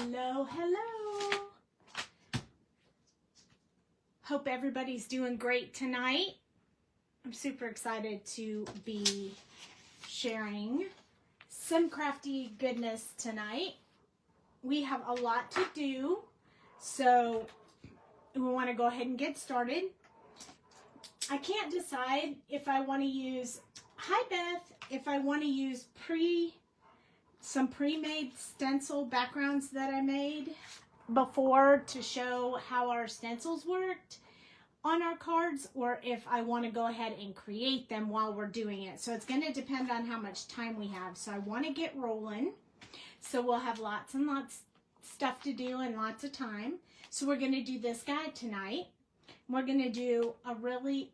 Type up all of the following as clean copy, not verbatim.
Hello, hello. Hope everybody's doing great tonight. I'm super excited to be sharing some crafty goodness tonight. We have a lot to do, so we want to go ahead and get started. I can't decide if I want to use, hi Beth, if I want to use some pre-made stencil backgrounds that I made before to show how our stencils worked on our cards, or if I want to go ahead and create them while we're doing it. So it's going to depend on how much time we have. So I want to get rolling. So we'll have lots and lots stuff to do and lots of time. So we're going to do this guy tonight. We're going to do a really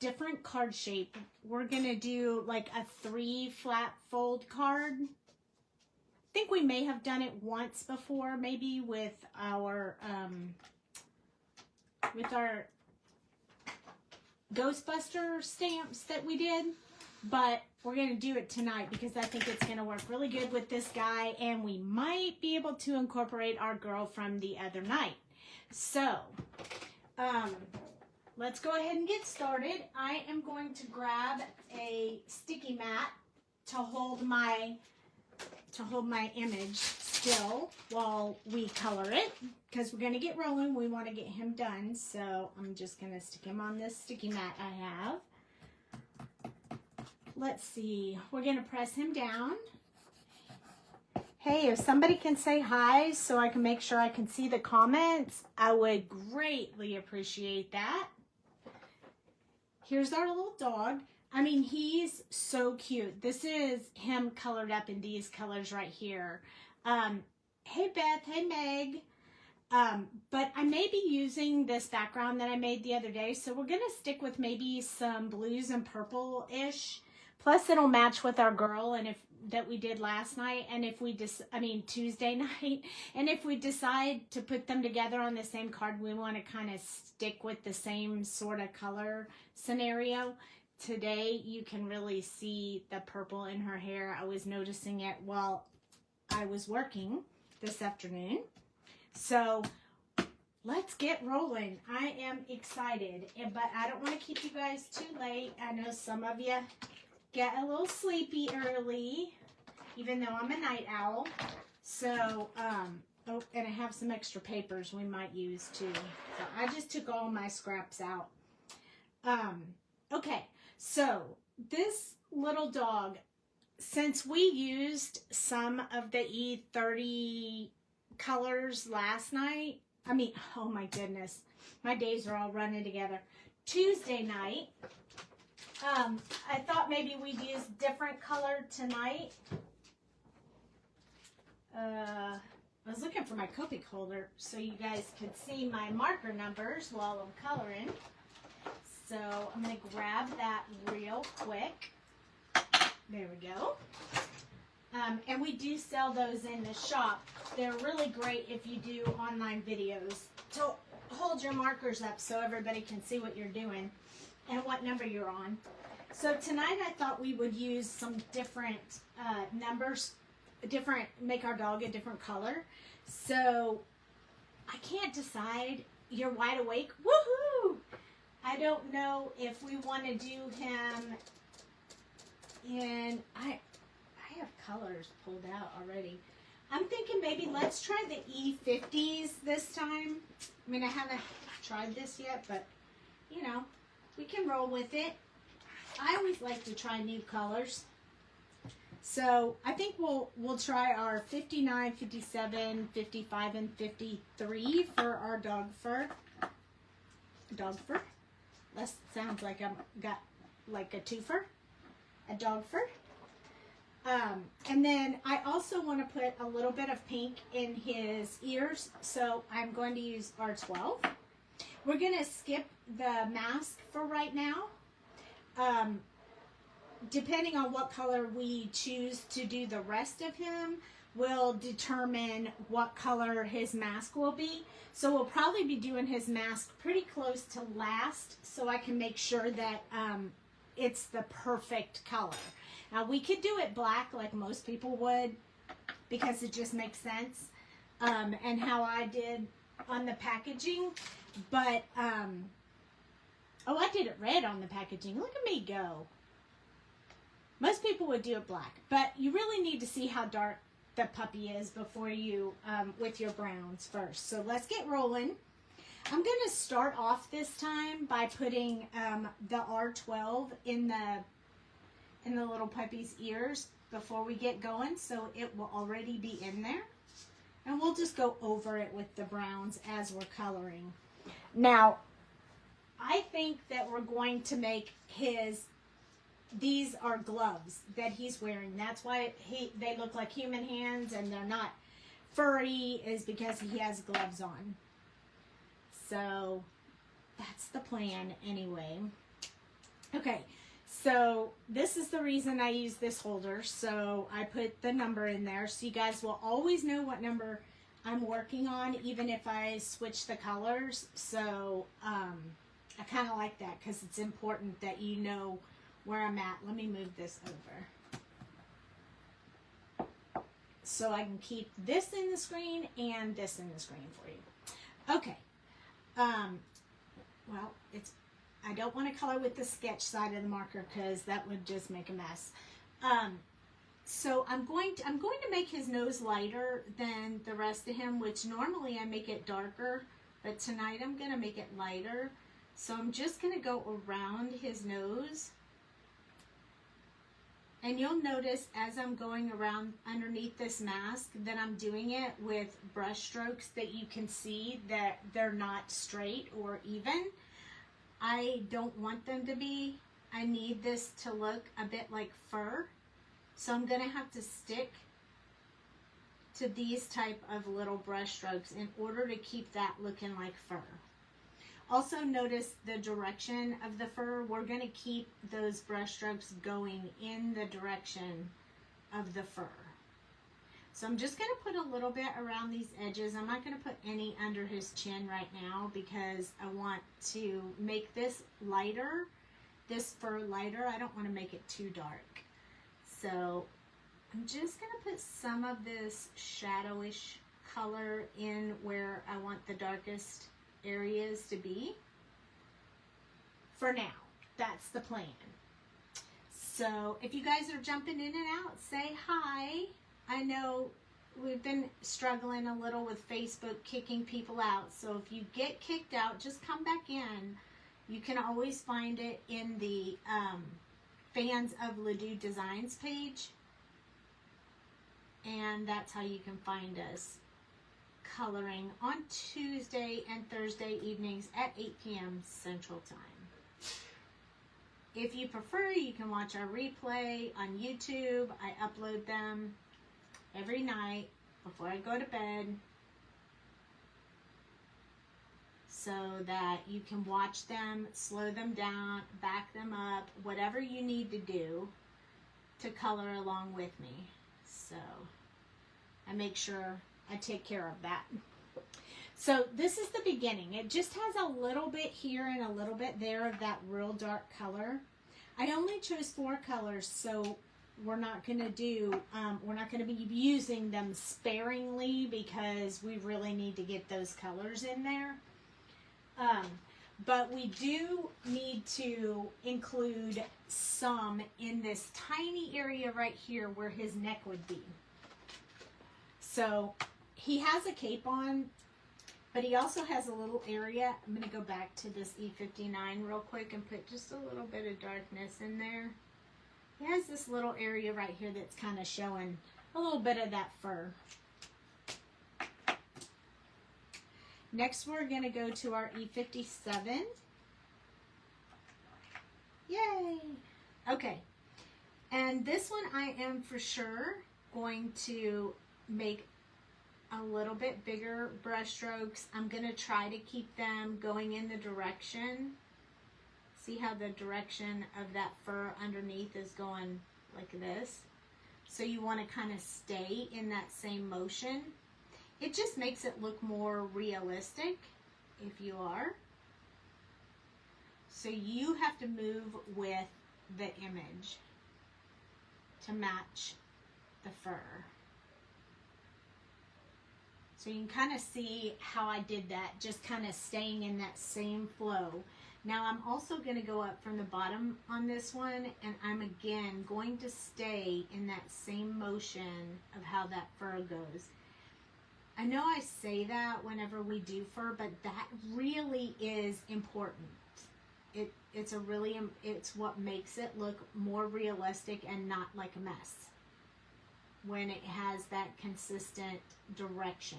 different card shape. We're going to do like a 3 flat fold card. I think we may have done it once before, maybe with our Ghostbuster stamps that we did, but we're going to do it tonight because I think it's going to work really good with this guy, and we might be able to incorporate our girl from the other night. So let's go ahead and get started. I am going to grab a sticky mat to hold my image still while we color it, because we're going to get rolling. We want to get him done, so I'm just going to stick him on this sticky mat I have. Let's see, we're going to press him down. Hey, if somebody can say hi so I can make sure I can see the comments, I would greatly appreciate that. Here's our little dog. I mean, he's so cute. This is him colored up in these colors right here. Hey, Beth. Hey, Meg. But I may be using this background that I made the other day, so we're going to stick with maybe some blues and purple-ish. Plus, it'll match with our girl and that we did last night, and if we Tuesday night. And if we decide to put them together on the same card, we want to kind of stick with the same sort of color scenario. Today, you can really see the purple in her hair. I was noticing it while I was working this afternoon. So let's get rolling. I am excited, but I don't want to keep you guys too late. I know some of you get a little sleepy early, even though I'm a night owl. So, oh, and I have some extra papers we might use too. So I just took all my scraps out. Okay. So this little dog, since we used some of the E30 colors last night, oh my goodness, my days are all running together. Tuesday night, I thought maybe we'd use different color tonight. I was looking for my Copic holder so you guys could see my marker numbers while I'm coloring. So I'm going to grab that real quick. There we go. And we do sell those in the shop. They're really great if you do online videos. So hold your markers up so everybody can see what you're doing and what number you're on. So tonight I thought we would use some different numbers, make our dog a different color. So I can't decide. You're wide awake. Woohoo! I don't know if we want to do him in, I have colors pulled out already. I'm thinking maybe let's try the E50s this time. I mean, I haven't tried this yet, but you know, we can roll with it. I always like to try new colors. So I think we'll try our 59, 57, 55, and 53 for our dog fur. Dog fur. That sounds like I've got like a twofer, a dog fur. And then I also want to put a little bit of pink in his ears, so I'm going to use R12. We're going to skip the mask for right now. Depending on what color we choose to do the rest of him will determine what color his mask will be. So we'll probably be doing his mask pretty close to last, so I can make sure that it's the perfect color. Now we could do it black like most people would, because it just makes sense. and how I did on the packaging. But, oh, I did it red on the packaging. Look at me go. Most people would do it black, but you really need to see how dark the puppy is before you, with your browns first. So let's get rolling. I'm going to start off this time by putting the R12 in the little puppy's ears before we get going, so it will already be in there. And we'll just go over it with the browns as we're coloring. Now, I think that we're going to make these are gloves that he's wearing. That's why they look like human hands and they're not furry, is because he has gloves on. So that's the plan anyway. Okay, so this is the reason I use this holder. So I put the number in there so you guys will always know what number I'm working on, even if I switch the colors. So I kind of like that because it's important that you know where I'm at. Let me move this over so I can keep this in the screen and this in the screen for you. Okay. Well, I don't want to color with the sketch side of the marker because that would just make a mess. So I'm going to make his nose lighter than the rest of him, which normally I make it darker, but tonight I'm going to make it lighter. So I'm just going to go around his nose. And you'll notice as I'm going around underneath this mask that I'm doing it with brush strokes that you can see that they're not straight or even. I don't want them to be. I need this to look a bit like fur. So I'm going to have to stick to these type of little brush strokes in order to keep that looking like fur. Also notice the direction of the fur. We're going to keep those brush strokes going in the direction of the fur. So I'm just going to put a little bit around these edges. I'm not going to put any under his chin right now because I want to make this lighter, this fur lighter. I don't want to make it too dark. So I'm just going to put some of this shadowish color in where I want the darkest areas to be. For now, that's the plan. So if you guys are jumping in and out, say hi. I know we've been struggling a little with Facebook kicking people out. So if you get kicked out, just come back in. You can always find it in the Fans of Doux Designs page. And that's how you can find us coloring on Tuesday and Thursday evenings at 8 p.m. Central Time. If you prefer, you can watch our replay on YouTube. I upload them every night before I go to bed so that you can watch them, slow them down, back them up, whatever you need to do to color along with me. So I make sure I take care of that. So this is the beginning. It just has a little bit here and a little bit there of that real dark color. I only chose 4 colors, so we're not going to be using them sparingly because we really need to get those colors in there. But we do need to include some in this tiny area right here where his neck would be. So he has a cape on, but he also has a little area. I'm going to go back to this E59 real quick and put just a little bit of darkness in there. He has this little area right here that's kind of showing a little bit of that fur. Next, we're going to go to our E57. Yay! Okay, and this one I am for sure going to make a little bit bigger brush strokes. I'm going to try to keep them going in the direction. See how the direction of that fur underneath is going like this? So you want to kind of stay in that same motion. It just makes it look more realistic if you are. So you have to move with the image to match the fur. So you can kind of see how I did that, just kind of staying in that same flow. Now I'm also going to go up from the bottom on this one, and I'm again going to stay in that same motion of how that fur goes. I know I say that whenever we do fur, but that really is important. It's what makes it look more realistic and not like a mess when it has that consistent direction.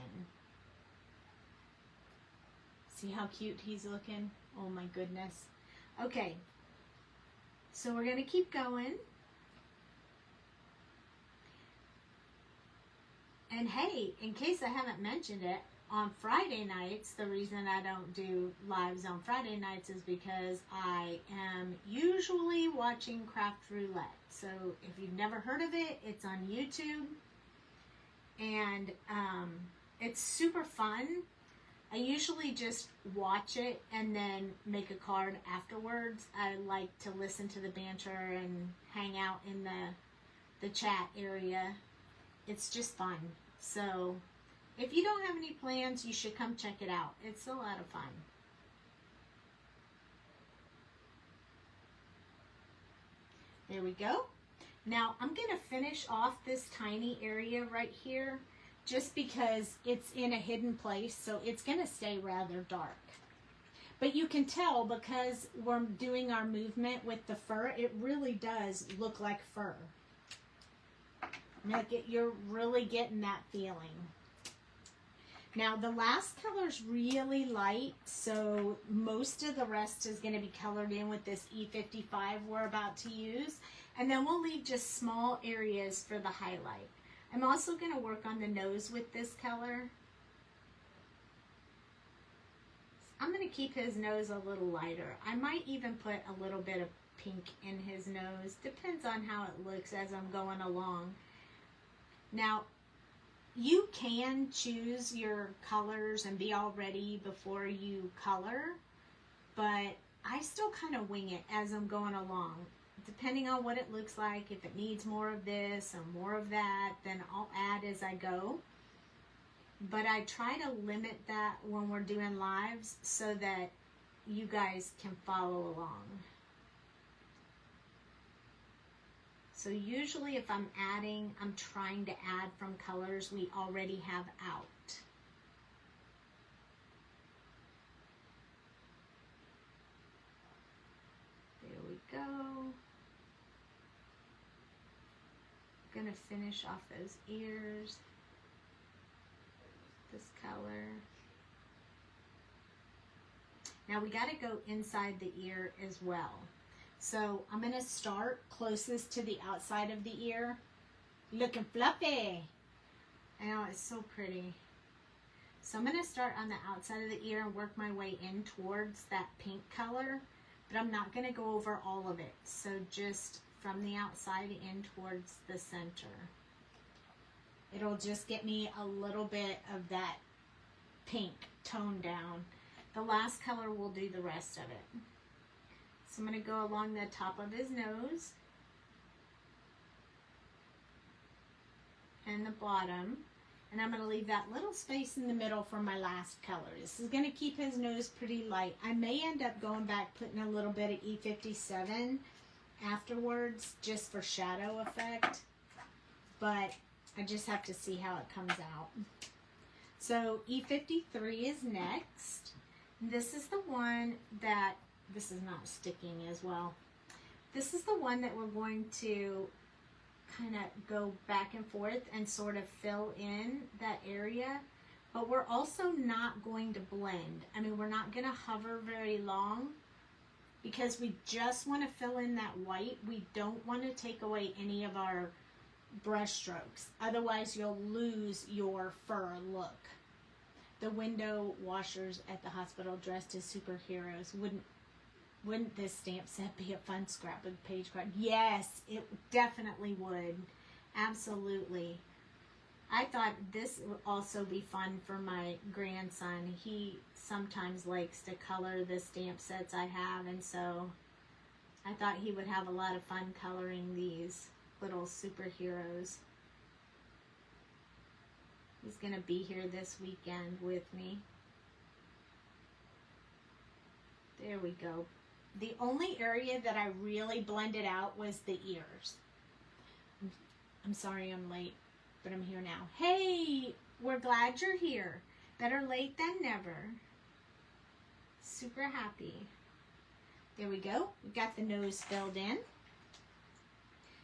See how cute he's looking? Oh my goodness. Okay, so we're going to keep going. And hey, in case I haven't mentioned it, on Friday nights, the reason I don't do lives on Friday nights is because I am usually watching Craft Roulette. So if you've never heard of it, it's on YouTube. And it's super fun. I usually just watch it and then make a card afterwards. I like to listen to the banter and hang out in the chat area. It's just fun. So if you don't have any plans, you should come check it out. It's a lot of fun. There we go. Now I'm going to finish off this tiny area right here just because it's in a hidden place, so it's going to stay rather dark. But you can tell because we're doing our movement with the fur, it really does look like fur. You're really getting that feeling. Now the last color's really light, so most of the rest is going to be colored in with this E55 we're about to use. And then we'll leave just small areas for the highlight. I'm also going to work on the nose with this color. I'm going to keep his nose a little lighter. I might even put a little bit of pink in his nose. Depends on how it looks as I'm going along. Now, you can choose your colors and be all ready before you color, but I still kind of wing it as I'm going along. Depending on what it looks like, if it needs more of this or more of that, then I'll add as I go. But I try to limit that when we're doing lives so that you guys can follow along. So usually if I'm adding, I'm trying to add from colors we already have out. There we go. Gonna finish off those ears. This color. Now we got to go inside the ear as well. So I'm going to start closest to the outside of the ear. Looking fluffy. I know, it's so pretty. So I'm going to start on the outside of the ear and work my way in towards that pink color. But I'm not going to go over all of it. So just from the outside in towards the center. It'll just get me a little bit of that pink tone down. The last color will do the rest of it. So I'm going to go along the top of his nose and the bottom, and I'm going to leave that little space in the middle for my last color. This is going to keep his nose pretty light. I may end up going back putting a little bit of E57 afterwards just for shadow effect, but I just have to see how it comes out. So E53 is next. This is the one that, this is not sticking as well. This is the one that we're going to kind of go back and forth and sort of fill in that area. But we're also not going to blend. I mean, we're not going to hover very long because we just want to fill in that white. We don't want to take away any of our brush strokes. Otherwise, you'll lose your fur look. The window washers at the hospital dressed as superheroes. Wouldn't this stamp set be a fun scrapbook page card? Yes, it definitely would. Absolutely. I thought this would also be fun for my grandson. He sometimes likes to color the stamp sets I have, and so I thought he would have a lot of fun coloring these little superheroes. He's going to be here this weekend with me. There we go. The only area that I really blended out was the ears. I'm sorry I'm late, but I'm here now. Hey, we're glad you're here. Better late than never. Super happy. There we go. We got the nose filled in.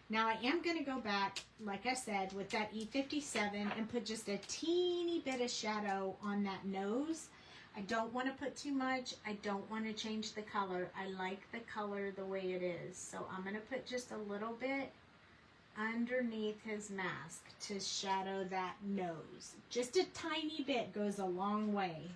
Now I am going to go back, like I said, with that E57 and put just a teeny bit of shadow on that nose. I don't want to put too much. I don't want to change the color. I like the color the way it is. So I'm going to put just a little bit underneath his mask to shadow that nose. Just a tiny bit goes a long way.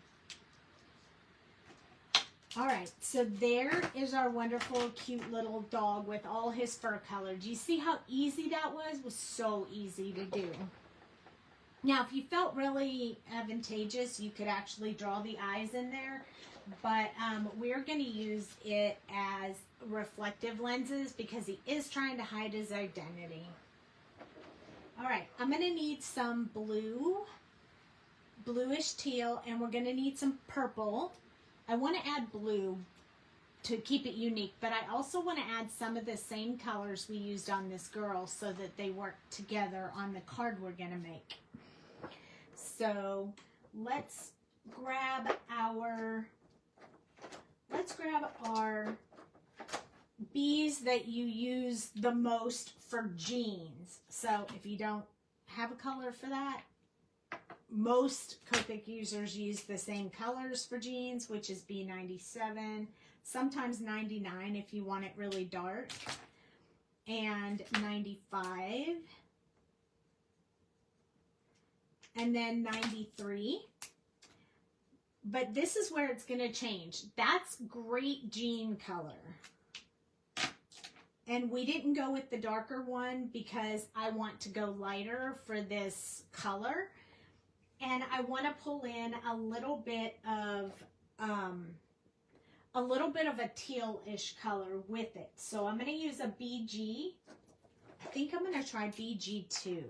All right, so there is our wonderful, cute little dog with all his fur color. Do you see how easy that was? It was so easy to do. Now, if you felt really advantageous, you could actually draw the eyes in there, but we're going to use it as reflective lenses because he is trying to hide his identity. All right, I'm going to need some blue, bluish teal, and we're going to need some purple. I want to add blue to keep it unique, but I also want to add some of the same colors we used on this girl so that they work together on the card we're going to make. So let's grab our bees that you use the most for jeans. So if you don't have a color for that, most Copic users use the same colors for jeans, which is B97, sometimes 99 if you want it really dark, and 95, and then 93. But this is where it's going to change. That's great jean color. And we didn't go with the darker one because I want to go lighter for this color. And I want to pull in a little bit of a teal-ish color with it. So I'm going to use a BG. I think I'm going to try BG2.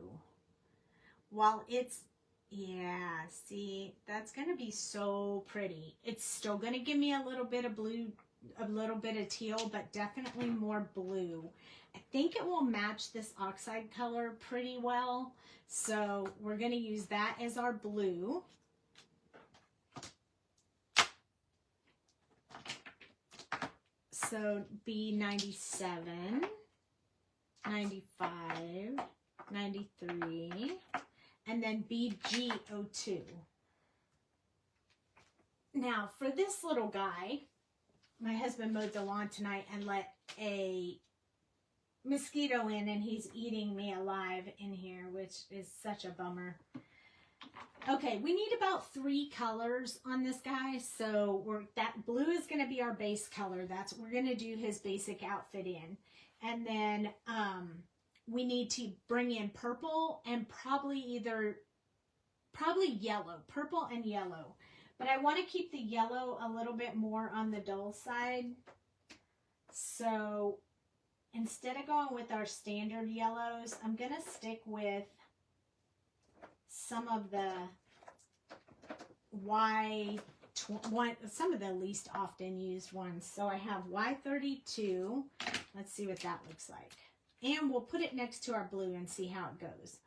While it's, yeah, see, that's going to be so pretty. It's still going to give me a little bit of blue, a little bit of teal, but definitely more blue. I think it will match this oxide color pretty well. So we're going to use that as our blue. So B97, 95, 93, and then BG02. Now for this little guy, my husband mowed the lawn tonight and let a mosquito in, and he's eating me alive in here, which is such a bummer. Okay, we need about 3 colors on this guy, so that blue is going to be our base color. That's what we're going to do his basic outfit in. And then we need to bring in purple and probably yellow, purple and yellow. But I want to keep the yellow a little bit more on the dull side. So instead of going with our standard yellows, I'm going to stick with some of the some of the least often used ones. So I have Y32. Let's see what that looks like. And we'll put it next to our blue and see how it goes.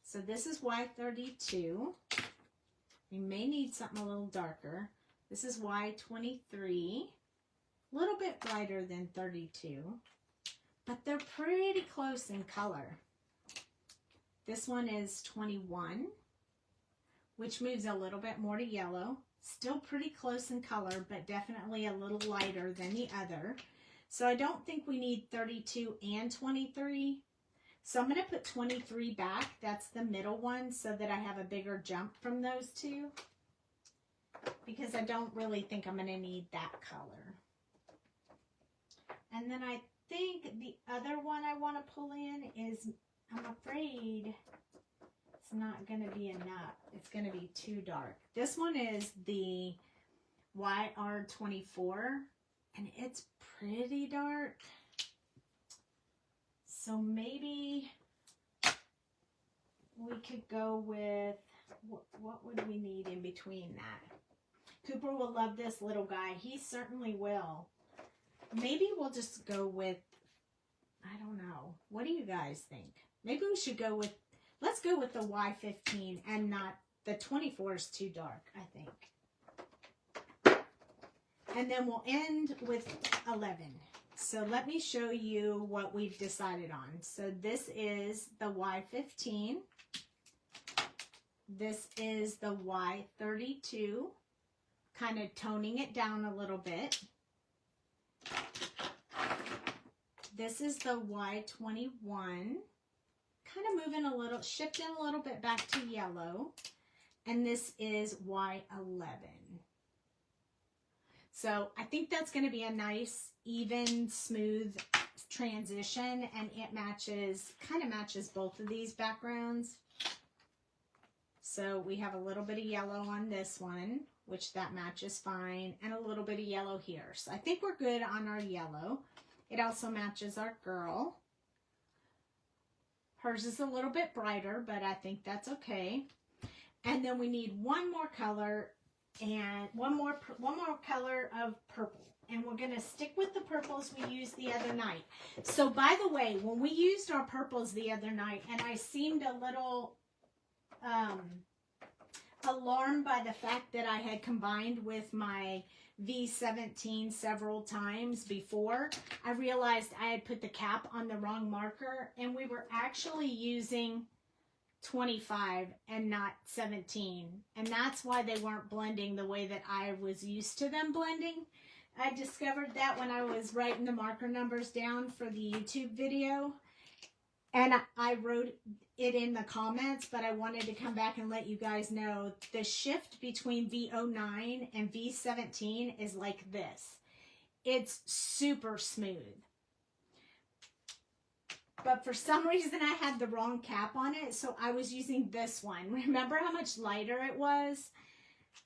So this is Y32. We may need something a little darker. This is Y23. A little bit lighter than 32. But they're pretty close in color. This one is 21, which moves a little bit more to yellow. Still pretty close in color, but definitely a little lighter than the other. So I don't think we need 32 and 23. So I'm going to put 23 back. That's the middle one, so that I have a bigger jump from those two. Because I don't really think I'm going to need that color. And then I think the other one I want to pull in is, I'm afraid it's not going to be enough. It's going to be too dark. This one is the YR24, and it's pretty dark. So maybe we could go with, what would we need in between that? Cooper will love this little guy. He certainly will. Maybe we'll just go with, I don't know. What do you guys think? Maybe we should go with, let's go with the Y15 and not, the 24 is too dark, I think. And then we'll end with 11. So let me show you what we've decided on. So this is the Y15. This is the Y32, kind of toning it down a little bit. This is the Y21, kind of moving a little, shifting a little bit back to yellow. And this is Y11. So I think that's going to be a nice, even, smooth transition, and it matches, kind of matches both of these backgrounds. So we have a little bit of yellow on this one, which that matches fine, and a little bit of yellow here. So I think we're good on our yellow. It also matches our girl. Hers is a little bit brighter, but I think that's okay. And then we need one more color, and one more color of purple. And we're going to stick with the purples we used the other night. So by the way, when we used our purples the other night, and I seemed a little alarmed by the fact that I had combined with my V17 several times before, I realized I had put the cap on the wrong marker, and we were actually using 25 and not 17, and that's why they weren't blending the way that I was used to them blending. I discovered that when I was writing the marker numbers down for the YouTube video, and I wrote it in the comments, but I wanted to come back and let you guys know the shift between V09 and V17 is like this. It's super smooth. But for some reason I had the wrong cap on it, so I was using this one. Remember how much lighter it was?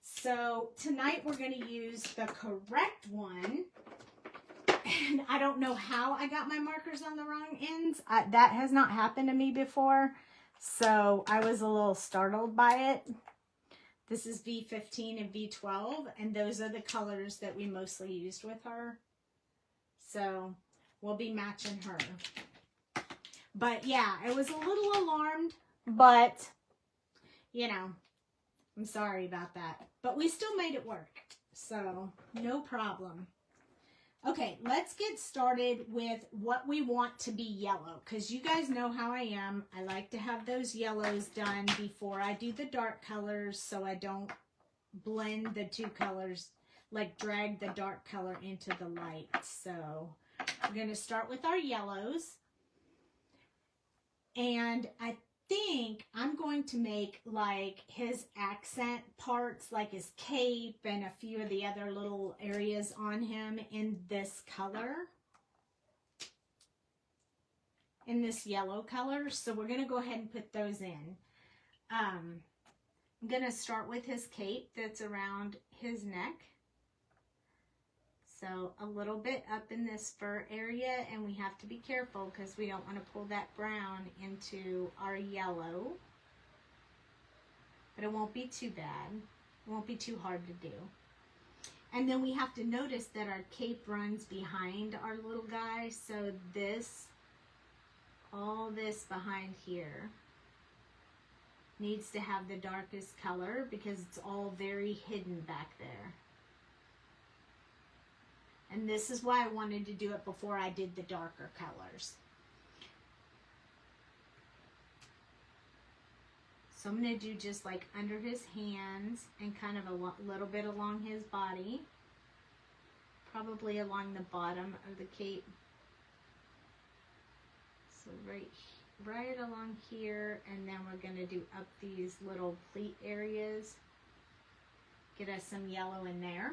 So tonight we're going to use the correct one. And I don't know how I got my markers on the wrong ends. That has not happened to me before. So I was a little startled by it. This is V15 and V12. And those are the colors that we mostly used with her. So we'll be matching her. But yeah, I was a little alarmed. But, you know, I'm sorry about that. But we still made it work. So no problem. Okay, let's get started with what we want to be yellow, because you guys know how I am. I like to have those yellows done before I do the dark colors, so I don't blend the two colors, like drag the dark color into the light. So we're going to start with our yellows, and I think I'm going to make like his accent parts, like his cape and a few of the other little areas on him in this color, in this yellow color. So we're going to go ahead and put those in. I'm going to start with his cape that's around his neck. So a little bit up in this fur area, and we have to be careful because we don't want to pull that brown into our yellow. But it won't be too bad. It won't be too hard to do. And then we have to notice that our cape runs behind our little guy. So this, all this behind here needs to have the darkest color because it's all very hidden back there. And this is why I wanted to do it before I did the darker colors. So I'm going to do just like under his hands and kind of a little bit along his body. Probably along the bottom of the cape. So right along here, and then we're going to do up these little pleat areas. Get us some yellow in there.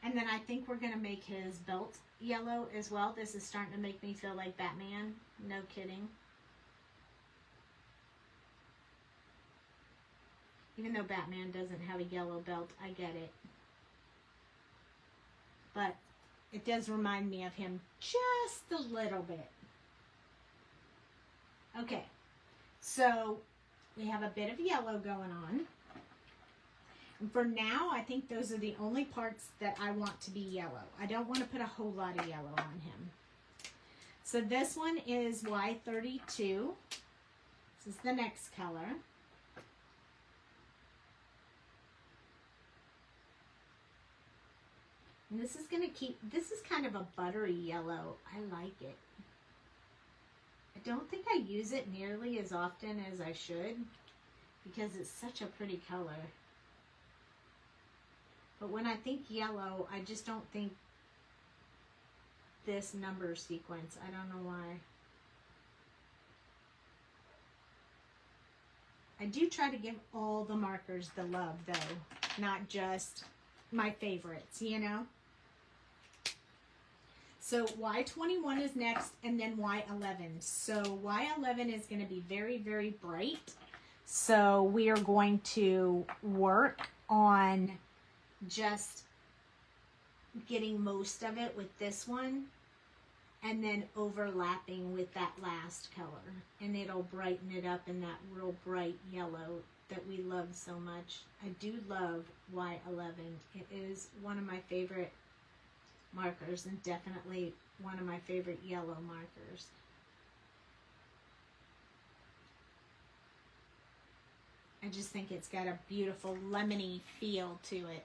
And then I think we're going to make his belt yellow as well. This is starting to make me feel like Batman. No kidding. Even though Batman doesn't have a yellow belt, I get it. But it does remind me of him just a little bit. Okay, so We have a bit of yellow going on. And for now, I think those are the only parts that I want to be yellow. I don't want to put a whole lot of yellow on him. So this one is Y32. This is the next color. And this is going to keep, this is kind of a buttery yellow. I like it. I don't think I use it nearly as often as I should because it's such a pretty color. But when I think yellow, I just don't think this number sequence. I don't know why. I do try to give all the markers the love though, not just my favorites, you know? So Y21 is next, and then Y11. So Y11 is going to be very, very bright. So we are going to work on just getting most of it with this one, and then overlapping with that last color. And it'll brighten it up in that real bright yellow that we love so much. I do love Y11. It is one of my favorite markers, and definitely one of my favorite yellow markers. I just think it's got a beautiful lemony feel to it.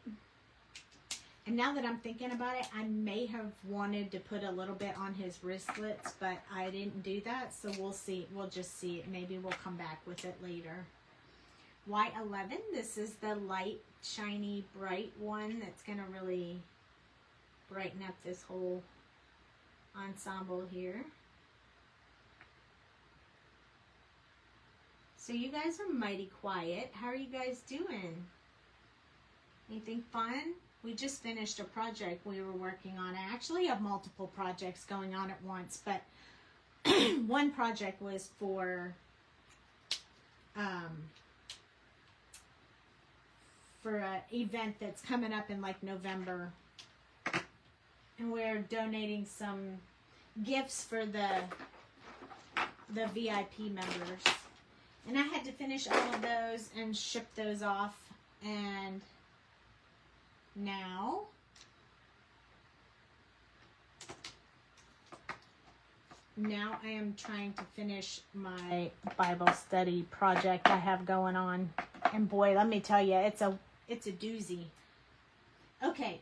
And now that I'm thinking about it, I may have wanted to put a little bit on his wristlets, but I didn't do that, so we'll see. We'll just see it. Maybe we'll come back with it later. Y11, this is the light, shiny, bright one that's going to really brighten up this whole ensemble here. So you guys are mighty quiet. How are you guys doing? Anything fun? We just finished a project we were working on. I actually have multiple projects going on at once, but one project was for an event that's coming up in like November. And we're donating some gifts for the VIP members. And I had to finish all of those and ship those off. And now I am trying to finish my Bible study project I have going on. And boy, let me tell you, it's a doozy. Okay.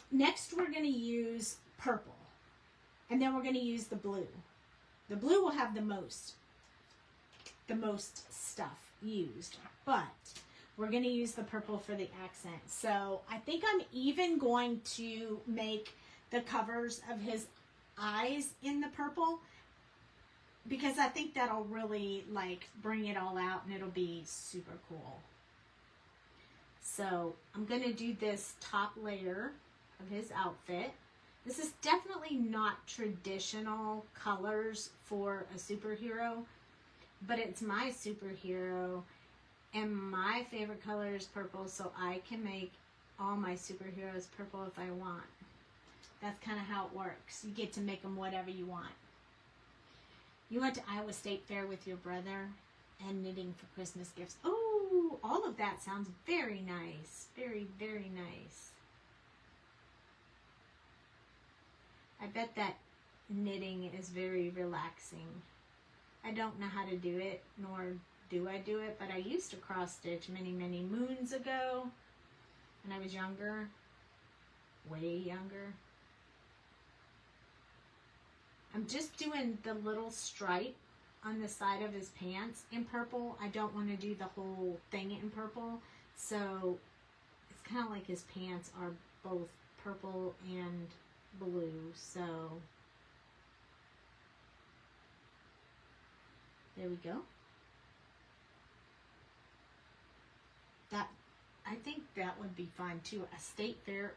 Next, we're going to use purple, and then we're going to use the blue. The blue will have the most stuff used, but we're going to use the purple for the accent. So I think I'm even going to make the covers of his eyes in the purple, because I think that'll really like bring it all out, and it'll be super cool. So I'm going to do this top layer of his outfit. This is definitely not traditional colors for a superhero, but it's my superhero, and my favorite color is purple, so I can make all my superheroes purple if I want. That's kind of how it works. You get to make them whatever you want. You went to Iowa State Fair with your brother and knitting for Christmas gifts. Oh, all of that sounds very nice. Very, very nice. I bet that knitting is very relaxing. I don't know how to do it, nor do I do it, but I used to cross stitch many, many moons ago when I was younger, way younger. I'm just doing the little stripe on the side of his pants in purple. I don't want to do the whole thing in purple, so it's kind of like his pants are both purple and blue, so there we go. That, I think that would be fun too. A state fair.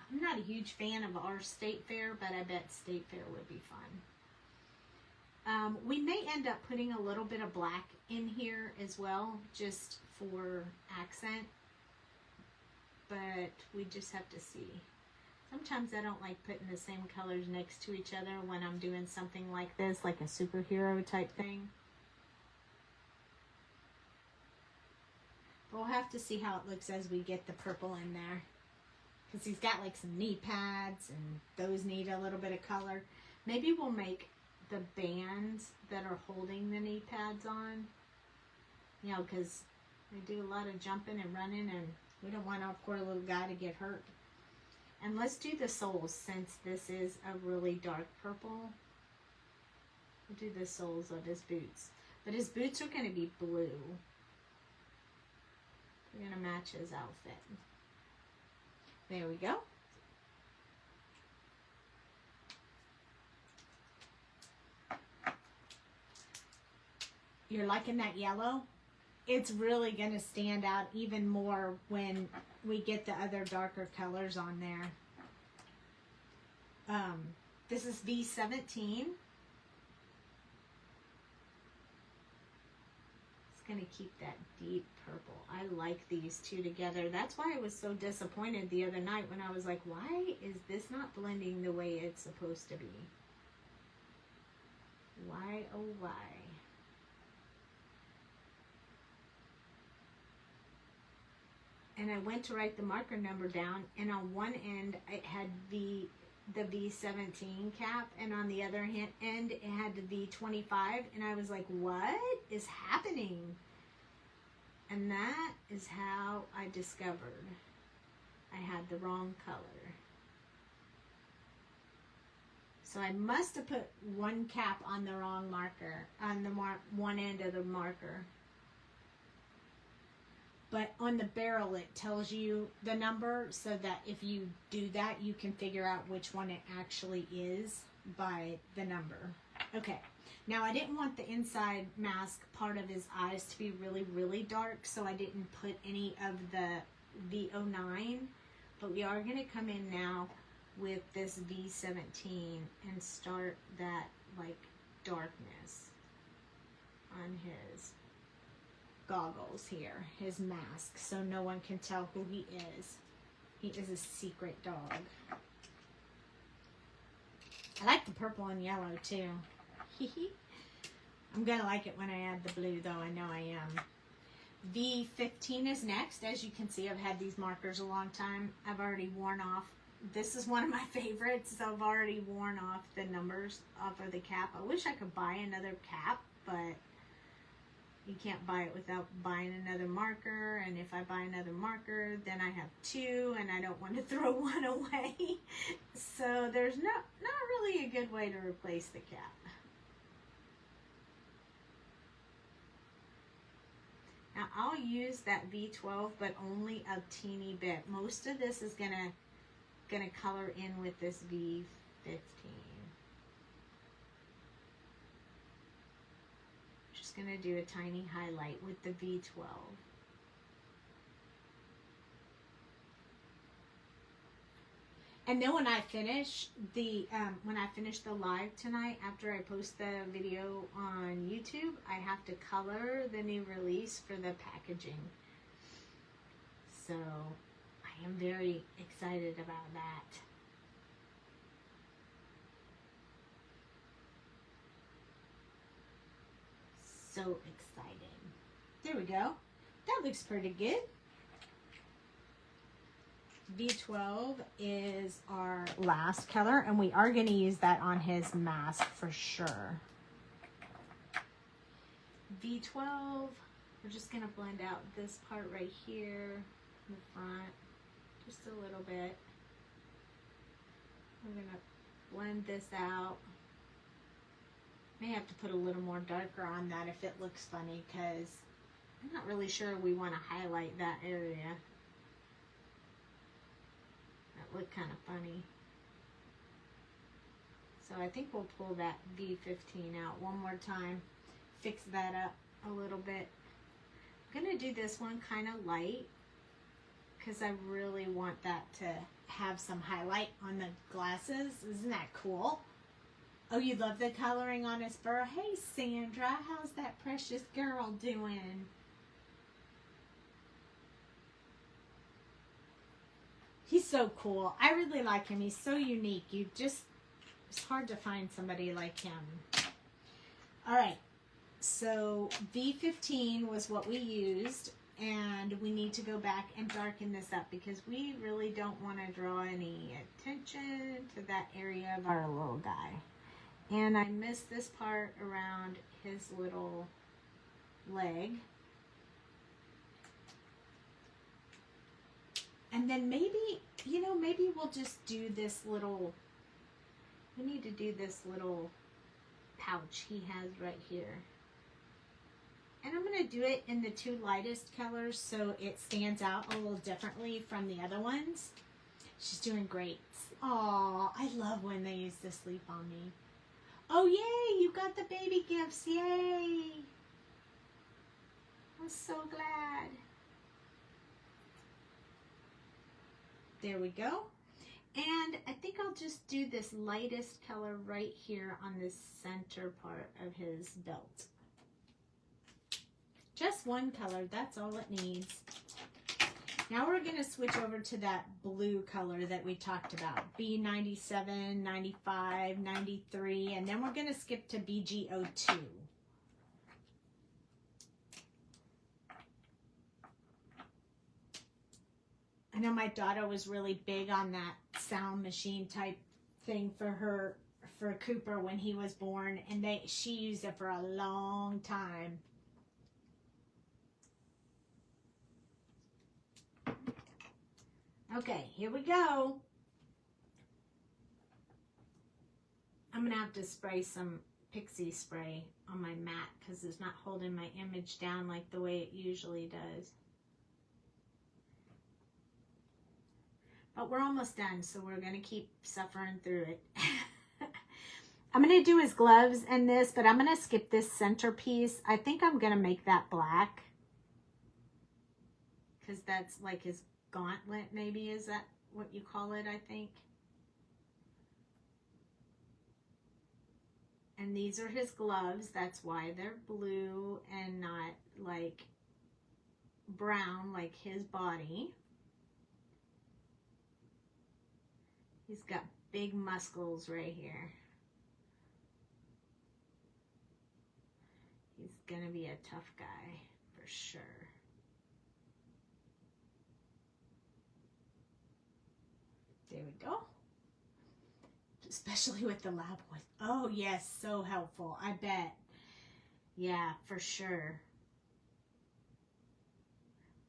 I'm not a huge fan of our state fair, but I bet state fair would be fun. We may end up putting a little bit of black in here as well, just for accent, but we just have to see. Sometimes I don't like putting the same colors next to each other when I'm doing something like this, like a superhero type thing. But we'll have to see how it looks as we get the purple in there. Because he's got like some knee pads and those need a little bit of color. Maybe we'll make the bands that are holding the knee pads on. You know, because they do a lot of jumping and running and we don't want our poor little guy to get hurt. And let's do the soles since this is a really dark purple. We'll do the soles of his boots. But his boots are going to be blue. We're going to match his outfit. There we go. You're liking that yellow? It's really going to stand out even more when we get the other darker colors on there. This is V17. It's going to keep that deep purple. I like these two together. That's why I was so disappointed the other night when I was like, why is this not blending the way it's supposed to be? Why, oh why? And I went to write the marker number down, and on one end it had the V17 cap, and on the other end it had the V25, and I was like, what is happening? And that is how I discovered I had the wrong color. So I must have put one cap on the wrong marker, on the one end of the marker. But on the barrel, it tells you the number so that if you do that, you can figure out which one it actually is by the number. Okay, now I didn't want the inside mask part of his eyes to be really, really dark, so I didn't put any of the V09. But we are going to come in now with this V17 and start that, like, darkness on his goggles here, his mask, so no one can tell who he is. He is a secret dog. I like the purple and yellow too. I'm gonna like it when I add the blue though, I know I am. V15 is next. As you can see, I've had these markers a long time. I've already worn off. This is one of my favorites, so I've already worn off the numbers off of the cap. I wish I could buy another cap, but you can't buy it without buying another marker, and if I buy another marker, then I have two, and I don't want to throw one away. So there's not really a good way to replace the cap. Now I'll use that V12, but only a teeny bit. Most of this is gonna color in with this V15. Going to do a tiny highlight with the V12. And then when I finish the live tonight, after I post the video on YouTube, I have to color the new release for the packaging. So I am very excited about that. So exciting. There we go. That looks pretty good. V12 is our last color, and we are going to use that on his mask for sure. V12, we're just going to blend out this part right here in the front, just a little bit. We're going to blend this out. May have to put a little more darker on that if it looks funny, because I'm not really sure we want to highlight that area. That looked kind of funny. So I think we'll pull that V15 out one more time, fix that up a little bit. I'm going to do this one kind of light because I really want that to have some highlight on the glasses. Isn't that cool? Oh, you love the coloring on his fur? Hey, Sandra, how's that precious girl doing? He's so cool. I really like him. He's so unique. It's hard to find somebody like him. All right. So V15 was what we used and we need to go back and darken this up because we really don't want to draw any attention to that area of our little guy. And I missed this part around his little leg. And then maybe, you know, maybe we'll just do this little, we need to do this little pouch he has right here. And I'm going to do it in the 2 lightest colors so it stands out a little differently from the other ones. She's doing great. Aw, I love when they used to sleep on me. Oh, yay, you got the baby gifts. Yay. I'm so glad. There we go. And I think I'll just do this lightest color right here on this center part of his belt. Just 1 color, that's all it needs. Now we're going to switch over to that blue color that we talked about. B97, 95, 93, and then we're going to skip to BG02. I know my daughter was really big on that sound machine type thing for Cooper when he was born, and she used it for a long time. Okay, here we go. I'm going to have to spray some pixie spray on my mat because it's not holding my image down like the way it usually does. But we're almost done, so we're going to keep suffering through it. I'm going to do his gloves and this, but I'm going to skip this centerpiece. I think I'm going to make that black because that's like his gauntlet, maybe. Is that what you call it? I think. And these are his gloves. That's why they're blue and not like brown like his body. He's got big muscles right here. He's gonna be a tough guy for sure. There we go. Especially with the loud voice. Oh yes, so helpful, I bet. Yeah, for sure.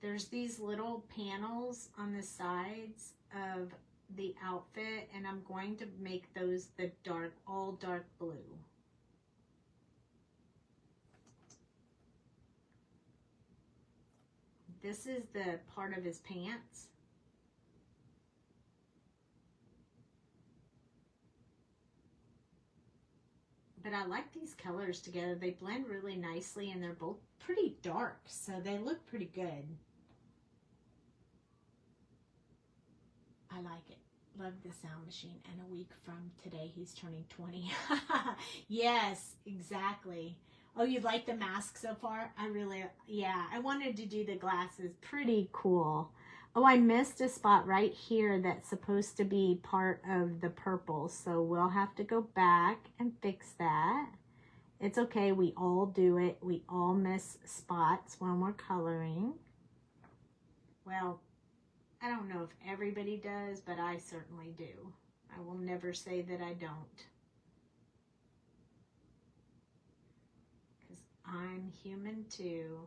There's these little panels on the sides of the outfit, and I'm going to make those the dark, all dark blue. This is the part of his pants. But I like these colors together. They blend really nicely, and they're both pretty dark, so they look pretty good. I like it. Love the sound machine. And a week from today, he's turning 20. Yes, exactly. Oh, you like the mask so far? I really, yeah. I wanted to do the glasses. Pretty cool. Oh, I missed a spot right here that's supposed to be part of the purple. So we'll have to go back and fix that. It's okay. We all do it. We all miss spots when we're coloring. Well, I don't know if everybody does, but I certainly do. I will never say that I don't. Because I'm human too.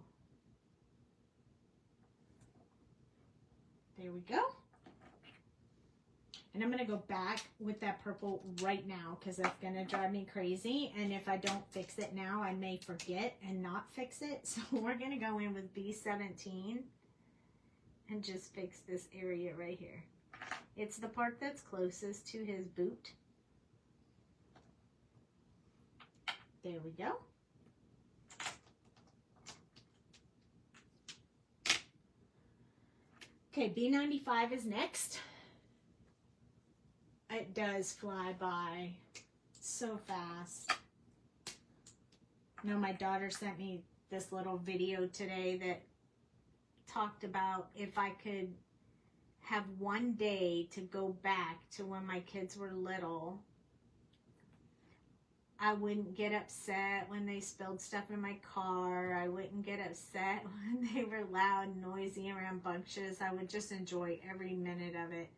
There we go. And I'm going to go back with that purple right now because that's going to drive me crazy. And if I don't fix it now, I may forget and not fix it. So we're going to go in with B17 and just fix this area right here. It's the part that's closest to his boot. There we go. Okay, B95 is next. It does fly by so fast. You know, my daughter sent me this little video today that talked about if I could have one day to go back to when my kids were little, I wouldn't get upset when they spilled stuff in my car. I wouldn't get upset when they were loud and noisy and rambunctious. I would just enjoy every minute of it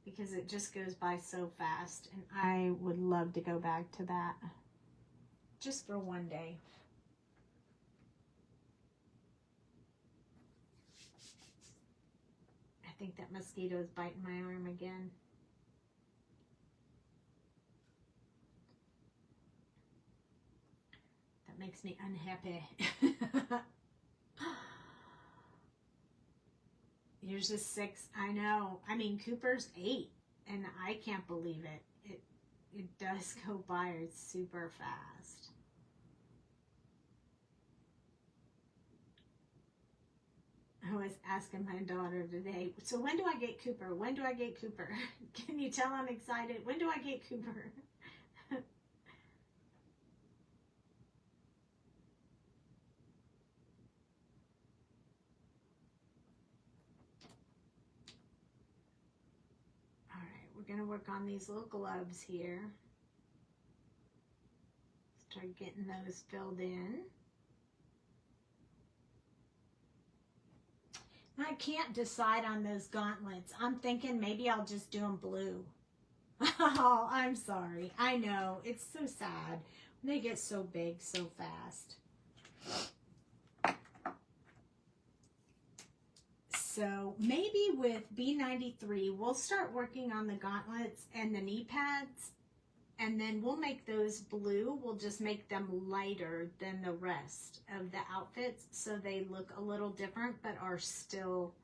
because it just goes by so fast. And I would love to go back to that just for one day. I think that mosquito is biting my arm again. Makes me unhappy. Yours is 6. I know. I mean, Cooper's 8, and I can't believe it. It does go by super fast. I was asking my daughter today, so when do I get Cooper? When do I get Cooper? Can you tell I'm excited? When do I get Cooper? We're going to work on these little gloves here. Start getting those filled in. I can't decide on those gauntlets. I'm thinking maybe I'll just do them blue. Oh, I'm sorry. I know. It's so sad. They get so big so fast. So maybe with B93, we'll start working on the gauntlets and the knee pads, and then we'll make those blue. We'll just make them lighter than the rest of the outfits so they look a little different, but are still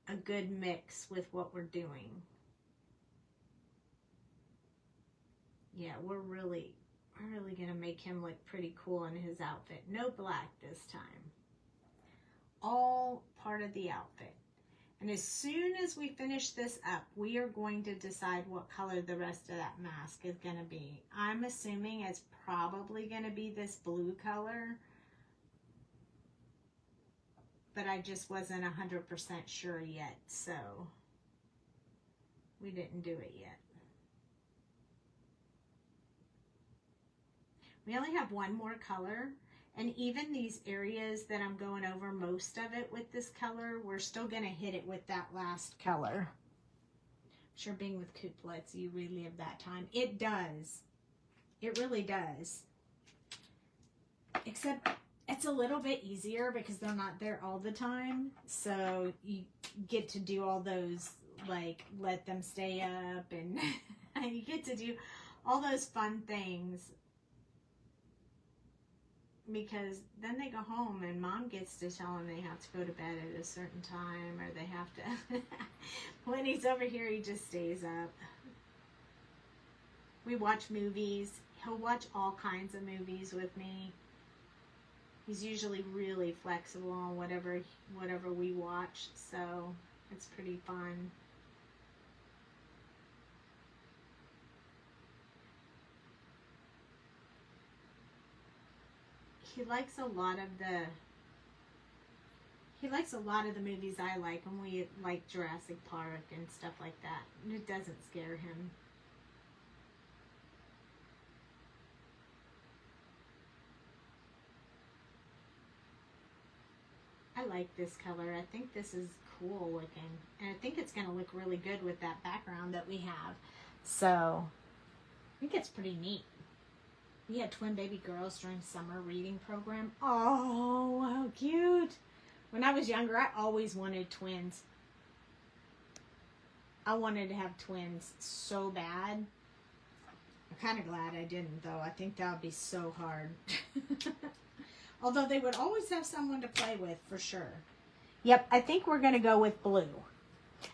a good mix with what we're doing. Yeah, we're really gonna make him look pretty cool in his outfit. No black this time. All part of the outfit. And as soon as we finish this up, we are going to decide what color the rest of that mask is going to be. I'm assuming it's probably going to be this blue color, but I just wasn't 100% sure yet, so we didn't do it yet. We only have one more color. And even these areas that I'm going over most of it with this color, we're still going to hit it with that last color. I'm sure being with couplets, you relive that time. It does. It really does. Except it's a little bit easier because they're not there all the time. So you get to do all those, like, let them stay up. And you get to do all those fun things. Because then they go home and mom gets to tell them they have to go to bed at a certain time, or they have to. When he's over here, he just stays up. We watch movies. He'll watch all kinds of movies with me. He's usually really flexible on whatever we watch, so it's pretty fun. He likes a lot of the movies I like, and we like Jurassic Park and stuff like that. And it doesn't scare him. I like this color. I think this is cool looking. And I think it's going to look really good with that background that we have. So, I think it's pretty neat. We had twin baby girls during summer reading program. Oh, how cute. When I was younger, I always wanted twins. I wanted to have twins so bad. I'm kind of glad I didn't, though. I think that would be so hard. Although they would always have someone to play with, for sure. Yep, I think we're going to go with blue.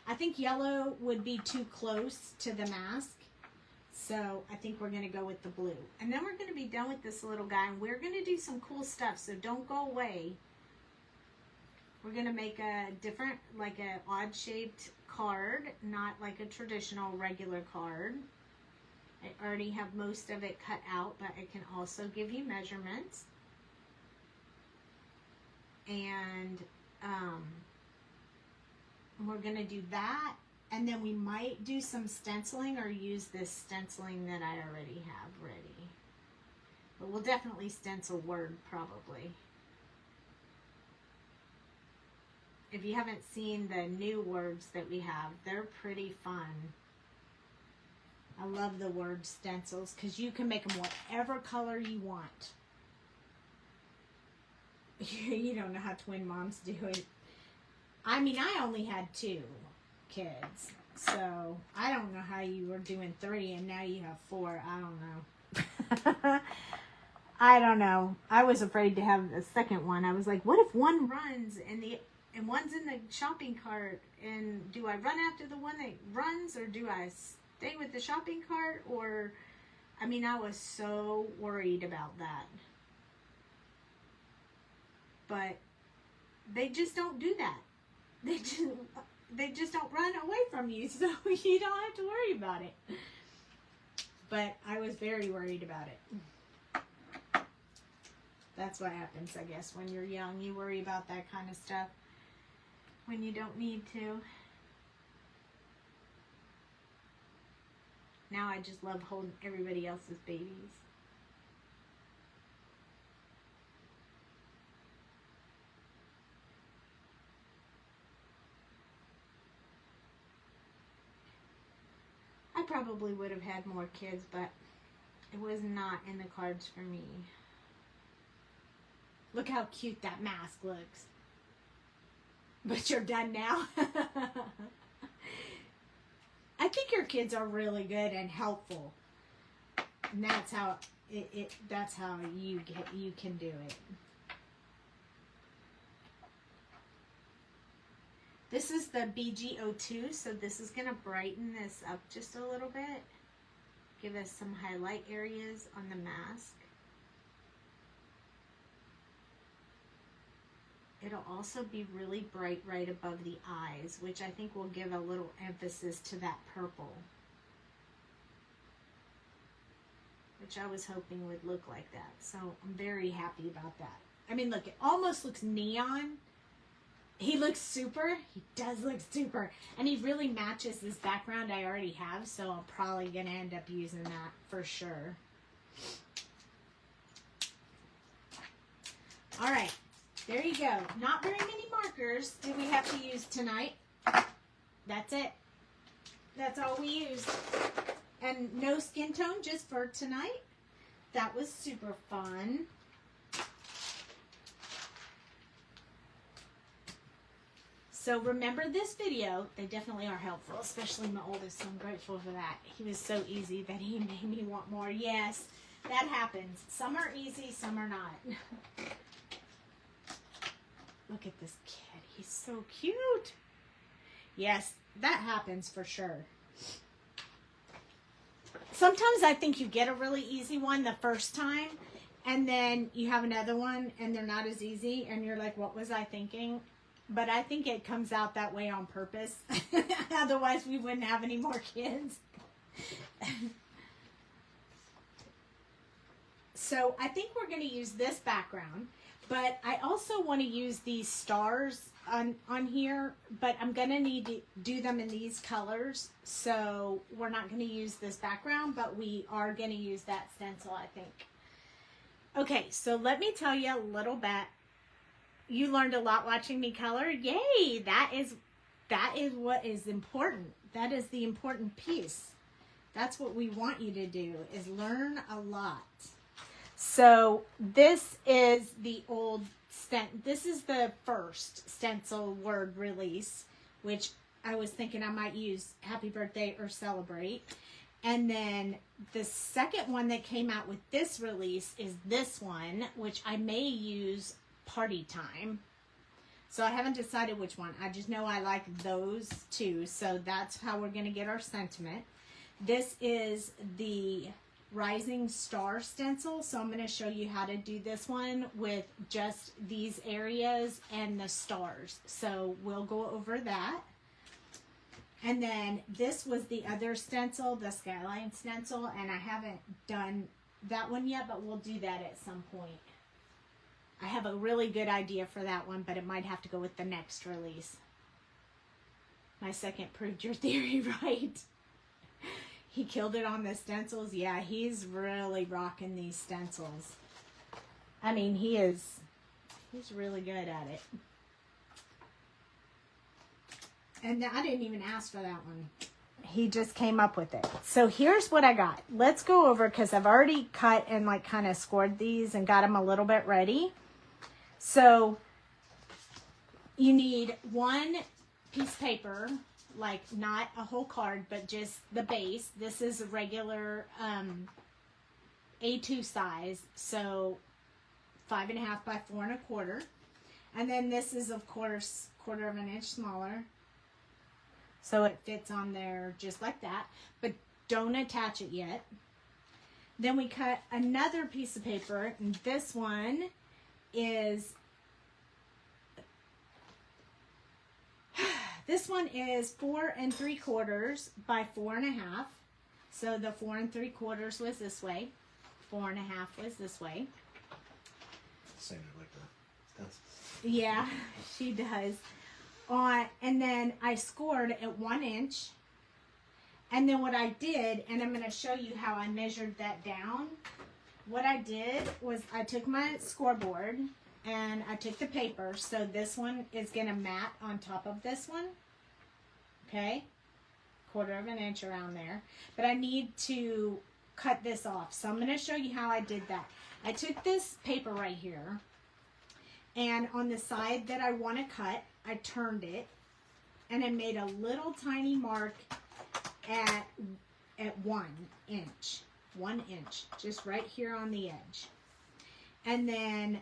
I think yellow would be too close to the mask. So I think we're going to go with the blue. And then we're going to be done with this little guy. And we're going to do some cool stuff. So don't go away. We're going to make a different, like an odd shaped card. Not like a traditional regular card. I already have most of it cut out. But I can also give you measurements. And we're going to do that. And then we might do some stenciling or use this stenciling that I already have ready. But we'll definitely stencil word probably. If you haven't seen the new words that we have, they're pretty fun. I love the word stencils because you can make them whatever color you want. You don't know how twin moms do it. I mean, I only had 2 kids, so I don't know how you were doing 3 and now you have 4. I don't know. I don't know. I was afraid to have a second one. I was like, what if one runs and one's in the shopping cart, and do I run after the one that runs, or do I stay with the shopping cart? Or, I mean, I was so worried about that. But they just don't do that. They just don't run away from you, so you don't have to worry about it. But I was very worried about it. That's what happens, I guess, when you're young. You worry about that kind of stuff when you don't need to. Now I just love holding everybody else's babies. I probably would have had more kids, but it was not in the cards for me. Look how cute that mask looks. But you're done now. I think your kids are really good and helpful. And that's how that's how you can do it. This is the BG02, so this is going to brighten this up just a little bit. Give us some highlight areas on the mask. It'll also be really bright right above the eyes, which I think will give a little emphasis to that purple, which I was hoping would look like that. So I'm very happy about that. I mean, look, it almost looks neon. He looks super. He does look super. And he really matches this background I already have, so I'm probably going to end up using that for sure. All right. There you go. Not very many markers do we have to use tonight. That's it. That's all we used. And no skin tone just for tonight. That was super fun. So remember this video. They definitely are helpful, especially my oldest. So I'm grateful for that. He was so easy that he made me want more. Yes, that happens. Some are easy, some are not. Look at this kid. He's so cute. Yes, that happens for sure. Sometimes I think you get a really easy one the first time, and then you have another one, and they're not as easy, and you're like, what was I thinking? But I think it comes out that way on purpose. Otherwise, we wouldn't have any more kids. So I think we're going to use this background. But I also want to use these stars on here, but I'm going to need to do them in these colors. So we're not going to use this background, but we are going to use that stencil, I think. Okay, so let me tell you a little bit. You learned a lot watching me color. Yay! That is what is important. That is the important piece. That's what we want you to do, is learn a lot. So this is the old this is the first stencil word release, which I was thinking I might use happy birthday or celebrate. And then the second one that came out with this release is this one, which I may use party time. So I haven't decided which one. I just know I like those two. So that's how we're going to get our sentiment. This is the Rising Star stencil. So I'm going to show you how to do this one with just these areas and the stars. So we'll go over that. And then this was the other stencil, the Skyline stencil, and I haven't done that one yet, but we'll do that at some point. I have a really good idea for that one, but it might have to go with the next release. My second proved your theory right. He killed it on the stencils. Yeah, he's really rocking these stencils. I mean, he's really good at it. And I didn't even ask for that one. He just came up with it. So here's what I got. Let's go over, because I've already cut and like kind of scored these and got them a little bit ready. So you need one piece of paper, like not a whole card, but just the base. This is a regular A2 size, so 5.5 by 4 1/4. And then this is, of course, 1/4 of an inch smaller. So it fits on there just like that, but don't attach it yet. Then we cut another piece of paper, and this one is 4 3/4 by 4 1/2. So the 4 3/4 was this way, 4 1/2 was this way. Sounded like the stencils. Yeah, she does. And then I scored at 1 inch. And then what I did, and I'm going to show you how I measured that down. What I did was I took my scoreboard and I took the paper. So this one is going to mat on top of this one. Okay. 1/4 of an inch around there. But I need to cut this off. So I'm going to show you how I did that. I took this paper right here. And on the side that I want to cut, I turned it and I made a little tiny mark at 1 inch. 1 inch, just right here on the edge. And then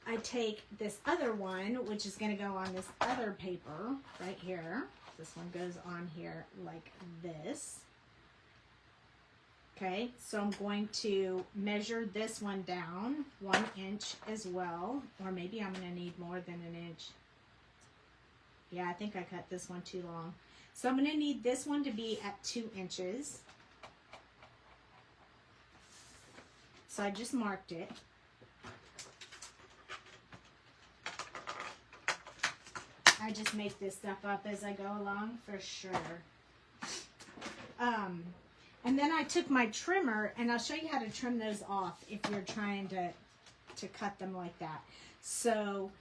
I take this other one, which is going to go on this other paper right here. This one goes on here like this. Okay, so I'm going to measure this one down 1 inch as well, or maybe I'm going to need more than 1 inch. Yeah, I think I cut this one too long. So I'm going to need this one to be at 2 inches. So I just marked it. I just make this stuff up as I go along for sure. And then I took my trimmer, and I'll show you how to trim those off if you're trying to cut them like that. So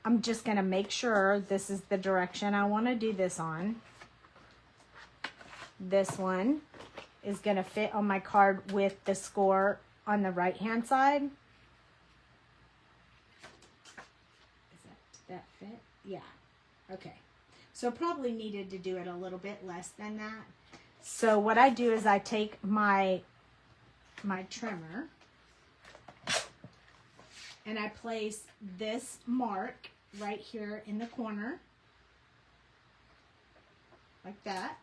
I'm just going to make sure this is the direction I want to do this on. This one is going to fit on my card with the score on the right-hand side. Does that fit? Yeah. Okay. So probably needed to do it a little bit less than that. So what I do is I take my trimmer and I place this mark right here in the corner, like that.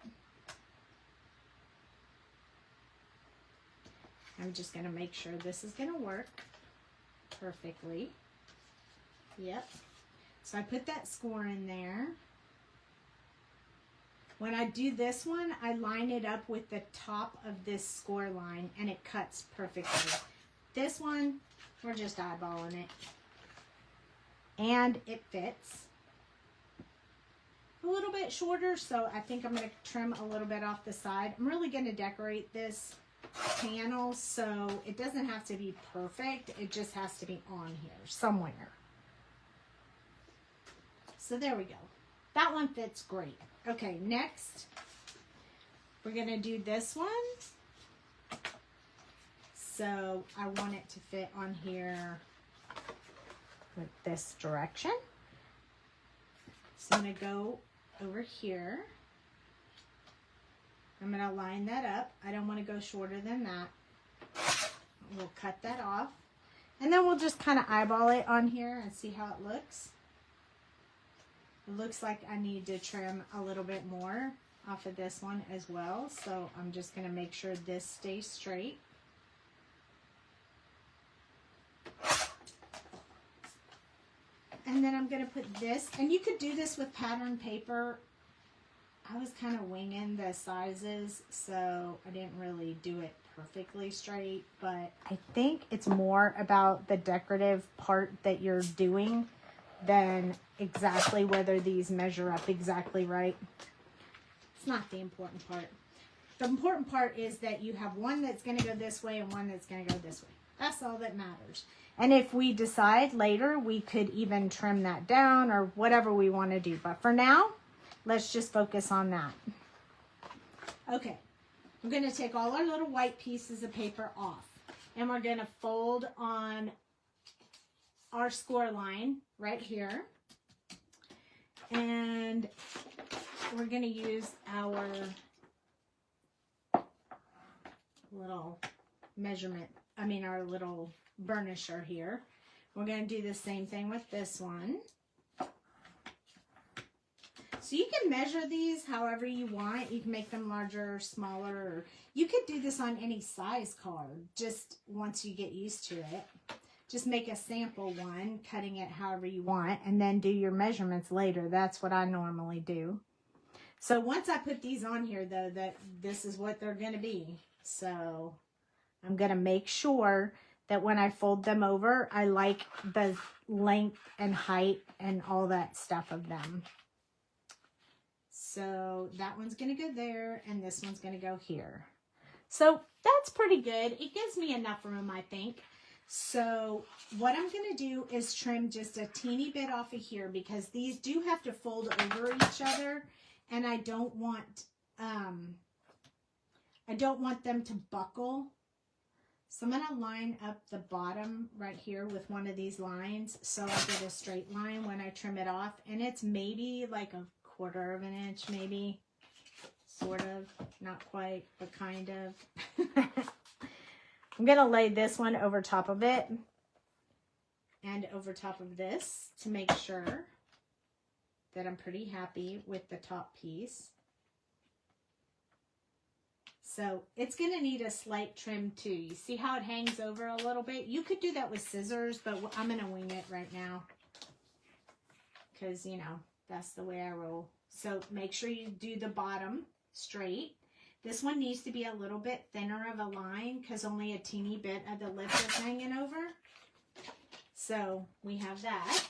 I'm just going to make sure this is going to work perfectly. Yep. So I put that score in there. When I do this one, I line it up with the top of this score line, and it cuts perfectly. This one, we're just eyeballing it. And it fits. A little bit shorter, so I think I'm going to trim a little bit off the side. I'm really going to decorate this panel, so it doesn't have to be perfect. It just has to be on here somewhere. So there we go. That one fits great. Okay, next, we're going to do this one. So I want it to fit on here with this direction. So I'm going to go over here. I'm going to line that up. I don't want to go shorter than that. We'll cut that off. And then we'll just kind of eyeball it on here and see how it looks. It looks like I need to trim a little bit more off of this one as well. So I'm just going to make sure this stays straight. And then I'm going to put this, and you could do this with pattern paper. I was kind of winging the sizes, so I didn't really do it perfectly straight, but I think it's more about the decorative part that you're doing than exactly whether these measure up exactly right. not the important part. The important part is that you have one that's going to go this way and one that's going to go this way. That's all that matters. And if we decide later, we could even trim that down or whatever we want to do. But for now, let's just focus on that. Okay, we're going to take all our little white pieces of paper off. And we're going to fold on our score line right here. And we're going to use our little our little burnisher here. We're going to do the same thing with this one. So you can measure these however you want. You can make them larger or smaller. Or you could do this on any size card, just once you get used to it. Just make a sample one, cutting it however you want, and then do your measurements later. That's what I normally do. So once I put these on here, though, that this is what they're going to be. So I'm going to make sure that when I fold them over, I like the length and height and all that stuff of them. So that one's going to go there, and this one's going to go here. So that's pretty good. It gives me enough room, I think. So what I'm going to do is trim just a teeny bit off of here, because these do have to fold over each other, and I don't want them to buckle. So I'm going to line up the bottom right here with one of these lines so I get a straight line when I trim it off. And it's maybe like a 1/4 of an inch, maybe. Sort of. Not quite, but kind of. I'm going to lay this one over top of it and over top of this to make sure that I'm pretty happy with the top piece. So it's going to need a slight trim too. You see how it hangs over a little bit? You could do that with scissors, but I'm going to wing it right now because, you know, that's the way I roll. So make sure you do the bottom straight. This one needs to be a little bit thinner of a line because only a teeny bit of the lip is hanging over. So we have that.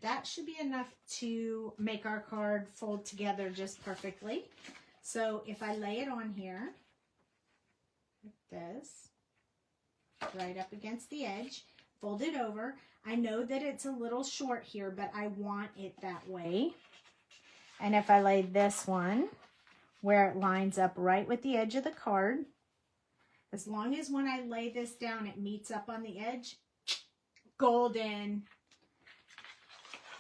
That should be enough to make our card fold together just perfectly. So if I lay it on here, like this, right up against the edge, fold it over. I know that it's a little short here, but I want it that way. And if I lay this one where it lines up right with the edge of the card, as long as when I lay this down, it meets up on the edge, golden.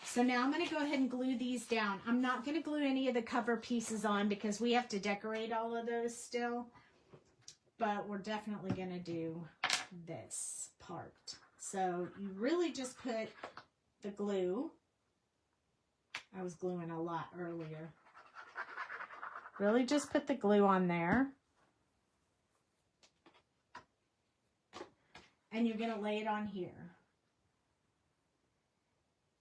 So now I'm going to go ahead and glue these down. I'm not going to glue any of the cover pieces on because we have to decorate all of those still. But we're definitely going to do this part. So you really just put the glue. I was gluing a lot earlier. Really just put the glue on there. And you're going to lay it on here.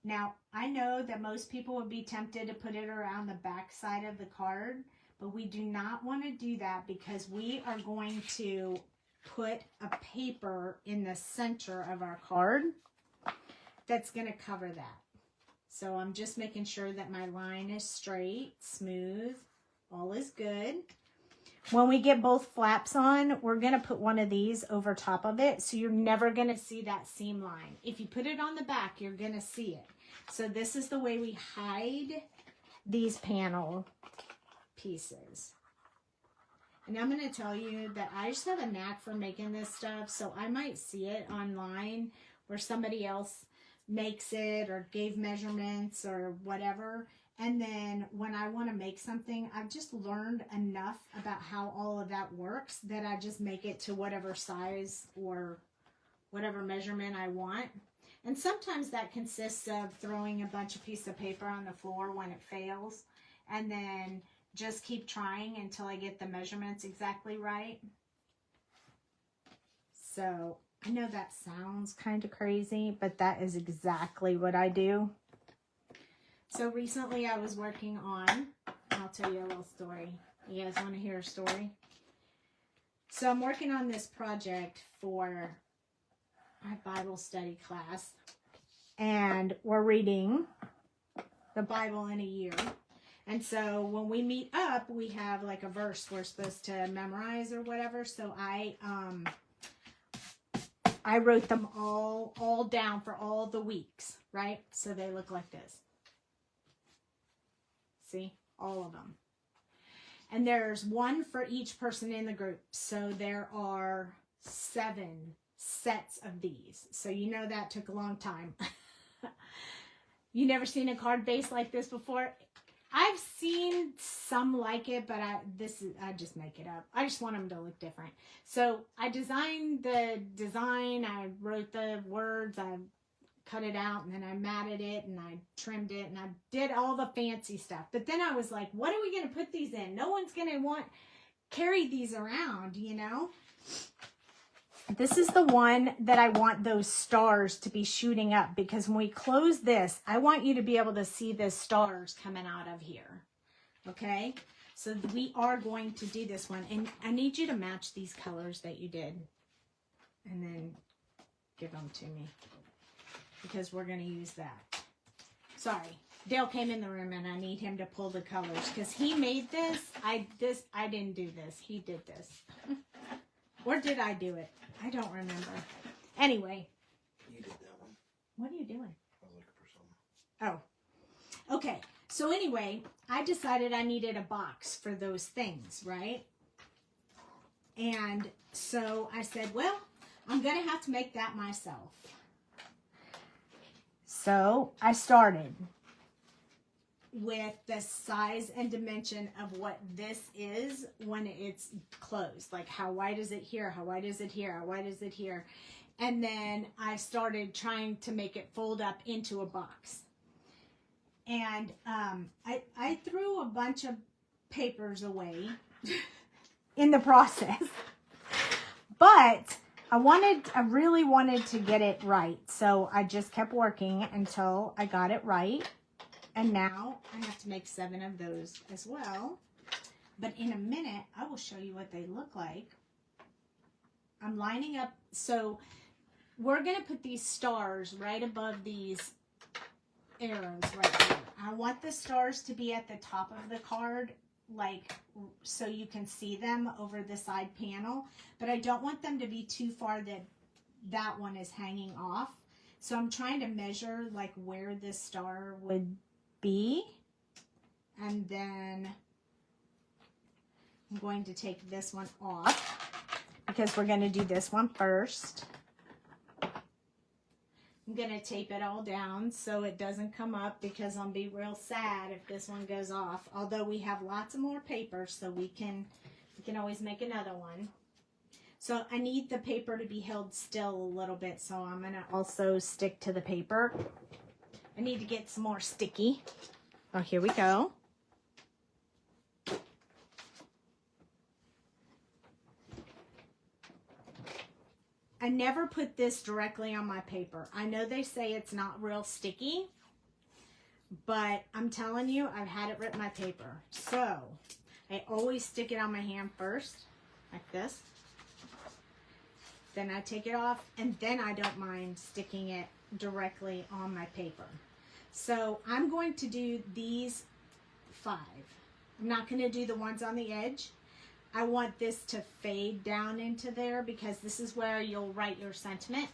Now, I know that most people would be tempted to put it around the back side of the card, but we do not want to do that because we are going to put a paper in the center of our card that's going to cover that. So I'm just making sure that my line is straight, smooth, all is good. When we get both flaps on, we're going to put one of these over top of it, so you're never going to see that seam line. If you put it on the back, you're going to see it. So this is the way we hide these panel pieces. And I'm going to tell you that I just have a knack for making this stuff, so I might see it online where somebody else makes it or gave measurements or whatever. And then when I want to make something, I've just learned enough about how all of that works that I just make it to whatever size or whatever measurement I want. And sometimes that consists of throwing a bunch of pieces of paper on the floor when it fails, and then just keep trying until I get the measurements exactly right. So I know that sounds kind of crazy, but that is exactly what I do. So recently I was working on, I'll tell you a little story. You guys want to hear a story? So I'm working on this project for my Bible study class, and we're reading the Bible in a year. And so when we meet up, we have like a verse we're supposed to memorize or whatever. So I wrote them all down for all the weeks, right? So they look like this. See? All of them. And there's one for each person in the group. So there are 7 sets of these. So you know that took a long time. You never seen a card base like this before? I've seen some like it, but I just make it up. I just want them to look different. So I designed the design, I wrote the words, I cut it out, and then I matted it, and I trimmed it, and I did all the fancy stuff. But then I was like, what are we going to put these in? No one's going to carry these around, you know? This is the one that I want those stars to be shooting up, because when we close this, I want you to be able to see the stars coming out of here. Okay? So we are going to do this one. And I need you to match these colors that you did. And then give them to me, because we're going to use that. Sorry. Dale came in the room and I need him to pull the colors, because he made this. I didn't do this. He did this. Or did I do it? I don't remember. Anyway. You did that one. What are you doing? I was looking for something. Oh. Okay. So anyway, I decided I needed a box for those things, right? And so I said, well, I'm going to have to make that myself. So I started with the size and dimension of what this is when it's closed. Like, how wide is it here? How wide is it here? How wide is it here? And then I started trying to make it fold up into a box. And I threw a bunch of papers away in the process. But I really wanted to get it right. So I just kept working until I got it right. And now I have to make 7 of those as well. But in a minute, I will show you what they look like. I'm lining up. So we're going to put these stars right above these arrows right here. I want the stars to be at the top of the card, like, so you can see them over the side panel. But I don't want them to be too far that one is hanging off. So I'm trying to measure like where this star would be, and then I'm going to take this one off because we're going to do this one first. I'm going to tape it all down so it doesn't come up, because I'll be real sad if this one goes off. Although we have lots of more paper, so we can always make another one. So I need the paper to be held still a little bit, so I'm going to also stick to the paper. I need to get some more sticky. Oh, here we go. I never put this directly on my paper. I know they say it's not real sticky, but I'm telling you, I've had it rip my paper. So I always stick it on my hand first, like this. Then I take it off, and then I don't mind sticking it directly on my paper. So I'm going to do these 5. I'm not going to do the ones on the edge. I want this to fade down into there, because this is where you'll write your sentiment.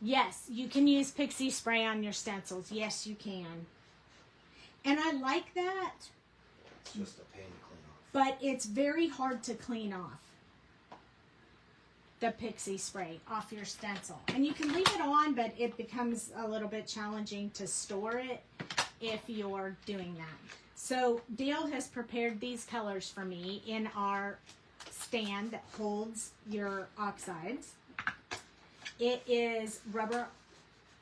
Yes, you can use pixie spray on your stencils. Yes, you can. And I like that. It's just a pain to clean off. But it's very hard to clean off the pixie spray off your stencil. And you can leave it on, but it becomes a little bit challenging to store it if you're doing that. So Dale has prepared these colors for me in our stand that holds your oxides. It is rubber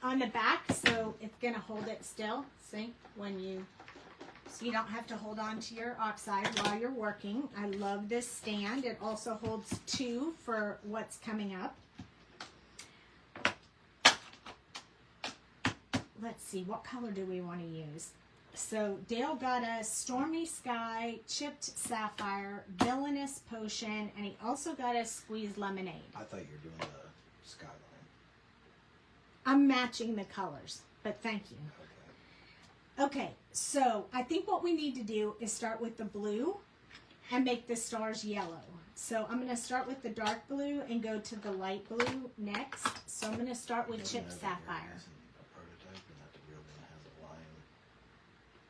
on the back, so it's going to hold it still. See, so you don't have to hold on to your oxide while you're working. I love this stand. It also holds 2 for what's coming up. Let's see, what color do we want to use? So Dale got a Stormy Sky, Chipped Sapphire, Villainous Potion, and he also got a Squeezed Lemonade. I thought you were doing the skyline. I'm matching the colors, but thank you. Okay. Okay, so I think what we need to do is start with the blue and make the stars yellow. So I'm going to start with the dark blue and go to the light blue next. So I'm going to start with Chip Sapphire. A prototype, and that the real one has a line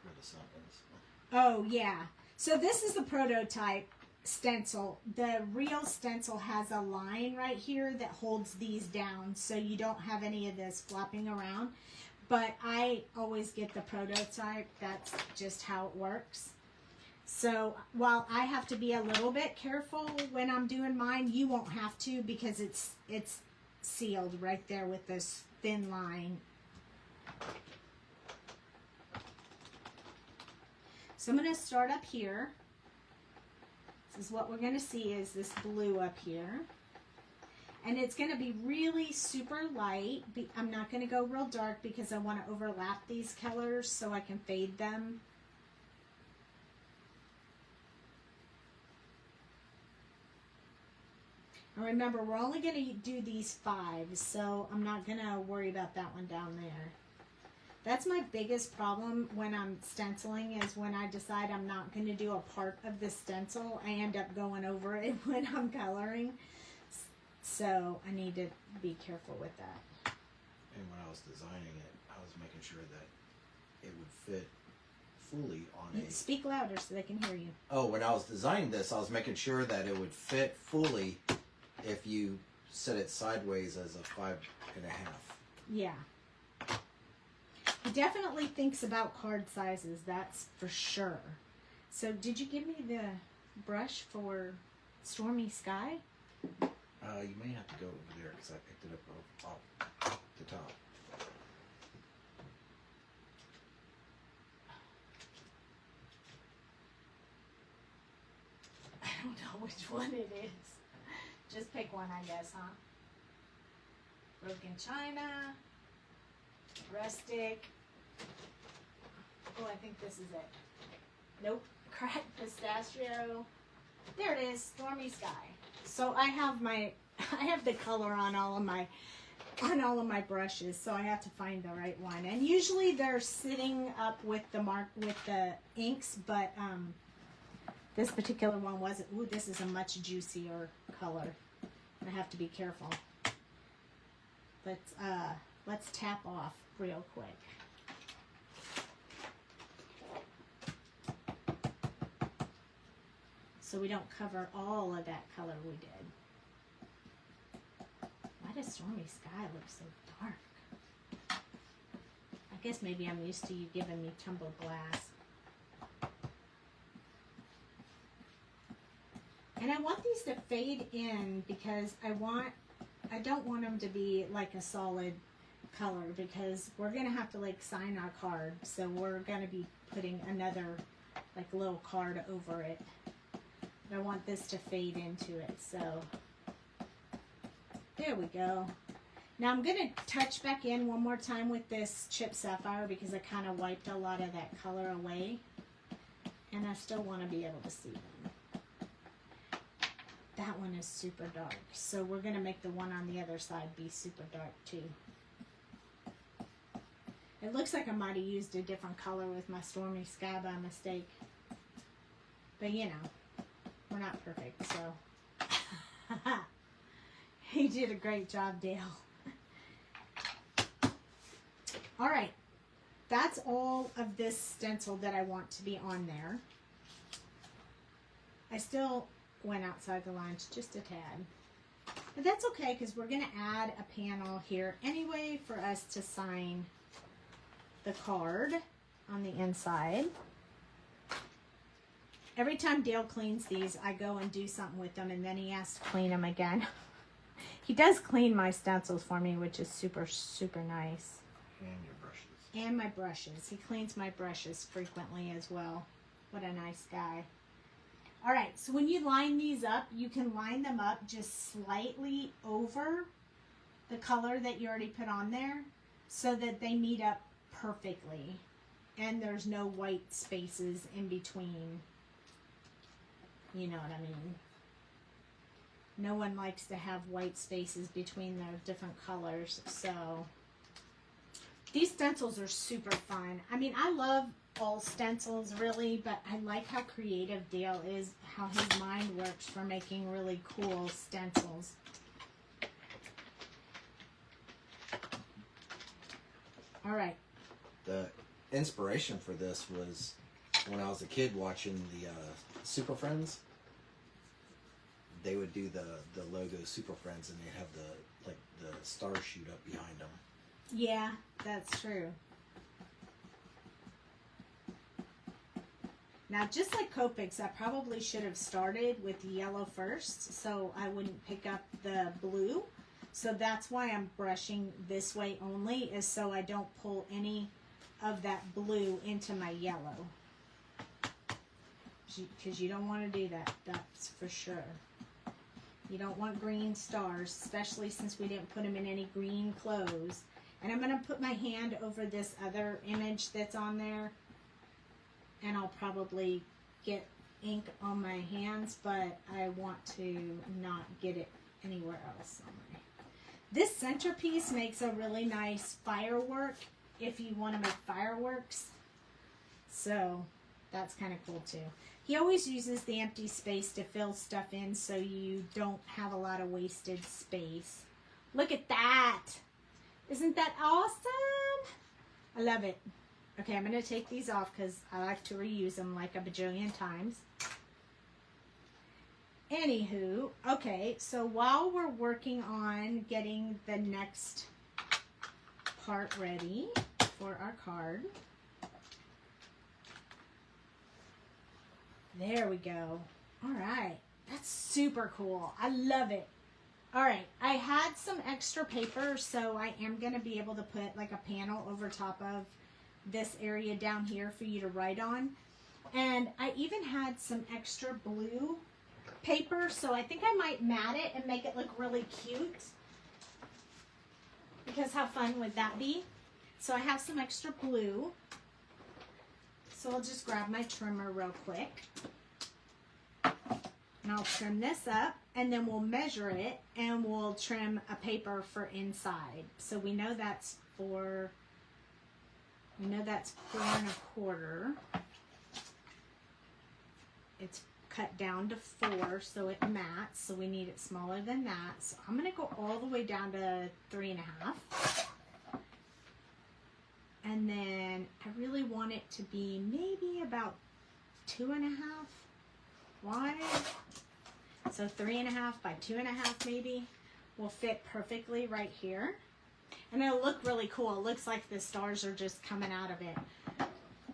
where the sun is. Oh, yeah. So this is the prototype stencil. The real stencil has a line right here that holds these down, so you don't have any of this flopping around. But I always get the prototype. That's just how it works. So while I have to be a little bit careful when I'm doing mine, you won't have to, because it's sealed right there with this thin line. So I'm going to start up here. This is what we're going to see, is this blue up here. And it's going to be really super light. I'm not going to go real dark because I want to overlap these colors so I can fade them. And remember, we're only going to do these 5, so I'm not going to worry about that one down there. That's my biggest problem when I'm stenciling, is when I decide I'm not going to do a part of the stencil, I end up going over it when I'm coloring. So I need to be careful with that. And when I was designing it, I was making sure that it would fit fully on a... Speak louder so they can hear you. Oh, when I was designing this, I was making sure that it would fit fully if you set it sideways as a 5.5. Yeah. He definitely thinks about card sizes, that's for sure. So did you give me the brush for Stormy Sky? You may have to go over there because I picked it up off the top. I don't know which one it is. Just pick one, I guess, huh? Broken China, Rustic. Oh, I think this is it. Nope. Cracked Pistachio. There it is, Stormy Sky. So I have the color on all of my brushes, so I have to find the right one. And usually they're sitting up with the inks, but this particular one wasn't. Ooh, this is a much juicier color. I have to be careful. Let's tap off real quick. So we don't cover all of that color we did. Why does Stormy Sky look so dark? I guess maybe I'm used to you giving me tumbled glass. And I want these to fade in because I don't want them to be like a solid color, because we're going to have to like sign our card. So we're going to be putting another like little card over it. I want this to fade into it, so there we go. Now I'm going to touch back in one more time with this Chip Sapphire because I kind of wiped a lot of that color away, and I still want to be able to see them. That one is super dark, so we're going to make the one on the other side be super dark too. It looks like I might have used a different color with my Stormy Sky by mistake, but you know. We're not perfect, so. You did a great job, Dale. All right. That's all of this stencil that I want to be on there. I still went outside the lines just a tad. But that's okay, because we're going to add a panel here anyway for us to sign the card on the inside. Every time Dale cleans these, I go and do something with them, and then he has to clean them again. He does clean my stencils for me, which is super, super nice. And your brushes. And my brushes. He cleans my brushes frequently as well. What a nice guy. All right, so when you line these up, you can line them up just slightly over the color that you already put on there so that they meet up perfectly. And there's no white spaces in between. You know what I mean? No one likes to have white spaces between their different colors, so These stencils are super fun. I mean, I love all stencils really, but I like how creative Dale is, how his mind works for making really cool stencils. All right. The inspiration for this was when I was a kid watching the Super Friends. They would do the logo Super Friends, and they'd have the stars shoot up behind them. Yeah, that's true. Now, just like Copic's, I probably should have started with yellow first, so I wouldn't pick up the blue. So that's why I'm brushing this way only, is so I don't pull any of that blue into my yellow. Because you don't want to do that, that's for sure. You don't want green stars, especially since we didn't put them in any green clothes. And I'm going to put my hand over this other image that's on there. And I'll probably get ink on my hands, but I want to not get it anywhere else on my. This centerpiece makes a really nice firework if you want to make fireworks. So that's kind of cool too. He always uses the empty space to fill stuff in so you don't have a lot of wasted space. Look at that. Isn't that awesome? I love it. Okay, I'm going to take these off because I like to reuse them like a bajillion times. Anywho, okay, so while we're working on getting the next part ready for our card, there we go. All right, that's super cool. I love it. All right, I had some extra paper, so I am going to be able to put like a panel over top of this area down here for you to write on. And I even had some extra blue paper, so I think I might mat it and make it look really cute. Because how fun would that be? So I have some extra blue. So I'll just grab my trimmer real quick. And I'll trim this up, and then we'll measure it, and we'll trim a paper for inside. So we know that's 4 1/4. It's cut down to 4, so it mats, so we need it smaller than that. So I'm going to go all the way down to 3 1/2. And then I really want it to be maybe about 2 1/2 wide. So 3 1/2 by 2 1/2 maybe will fit perfectly right here. And it'll look really cool. It looks like the stars are just coming out of it.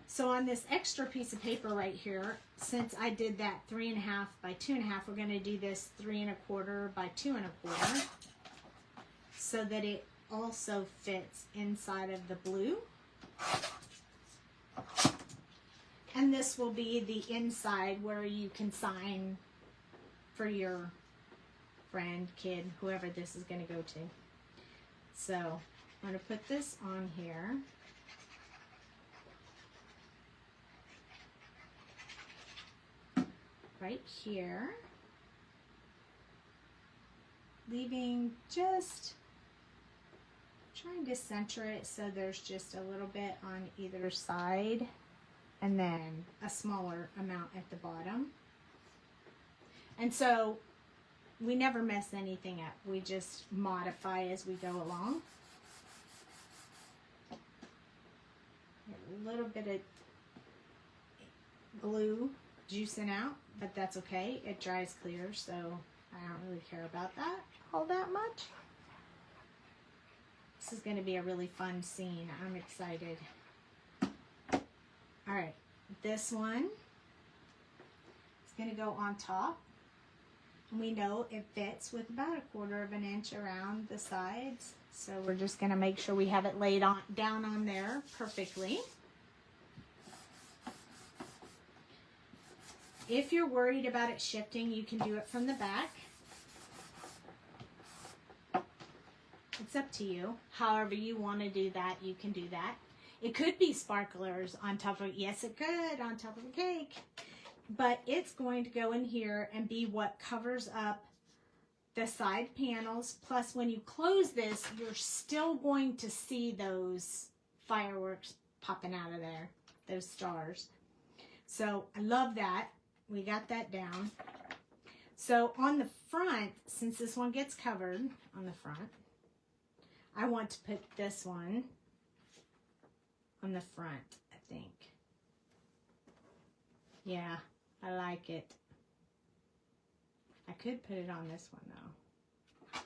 So on this extra piece of paper right here, since I did that 3 1/2 by 2 1/2, we're going to do this 3 1/4 by 2 1/4 so that it also fits inside of the blue. And this will be the inside where you can sign for your friend, kid, whoever this is going to go to. So I'm going to put this on here. Right here. Leaving just, trying to center it so there's just a little bit on either side. And then a smaller amount at the bottom. And so we never mess anything up. We just modify as we go along. A little bit of glue juicing out, but that's okay. It dries clear, so I don't really care about that all that much. This is going to be a really fun scene. I'm excited. All right, this one is going to go on top. We know it fits with about 1/4 inch around the sides. So we're just going to make sure we have it laid on down on there perfectly. If you're worried about it shifting, you can do it from the back. It's up to you. However you want to do that, you can do that. It could be sparklers on top of, yes it could, on top of the cake. But it's going to go in here and be what covers up the side panels. Plus when you close this, you're still going to see those fireworks popping out of there, those stars. So I love that. We got that down. So on the front, since this one gets covered on the front, I want to put this one on the front, I think. Yeah, I like it. I could put it on this one though.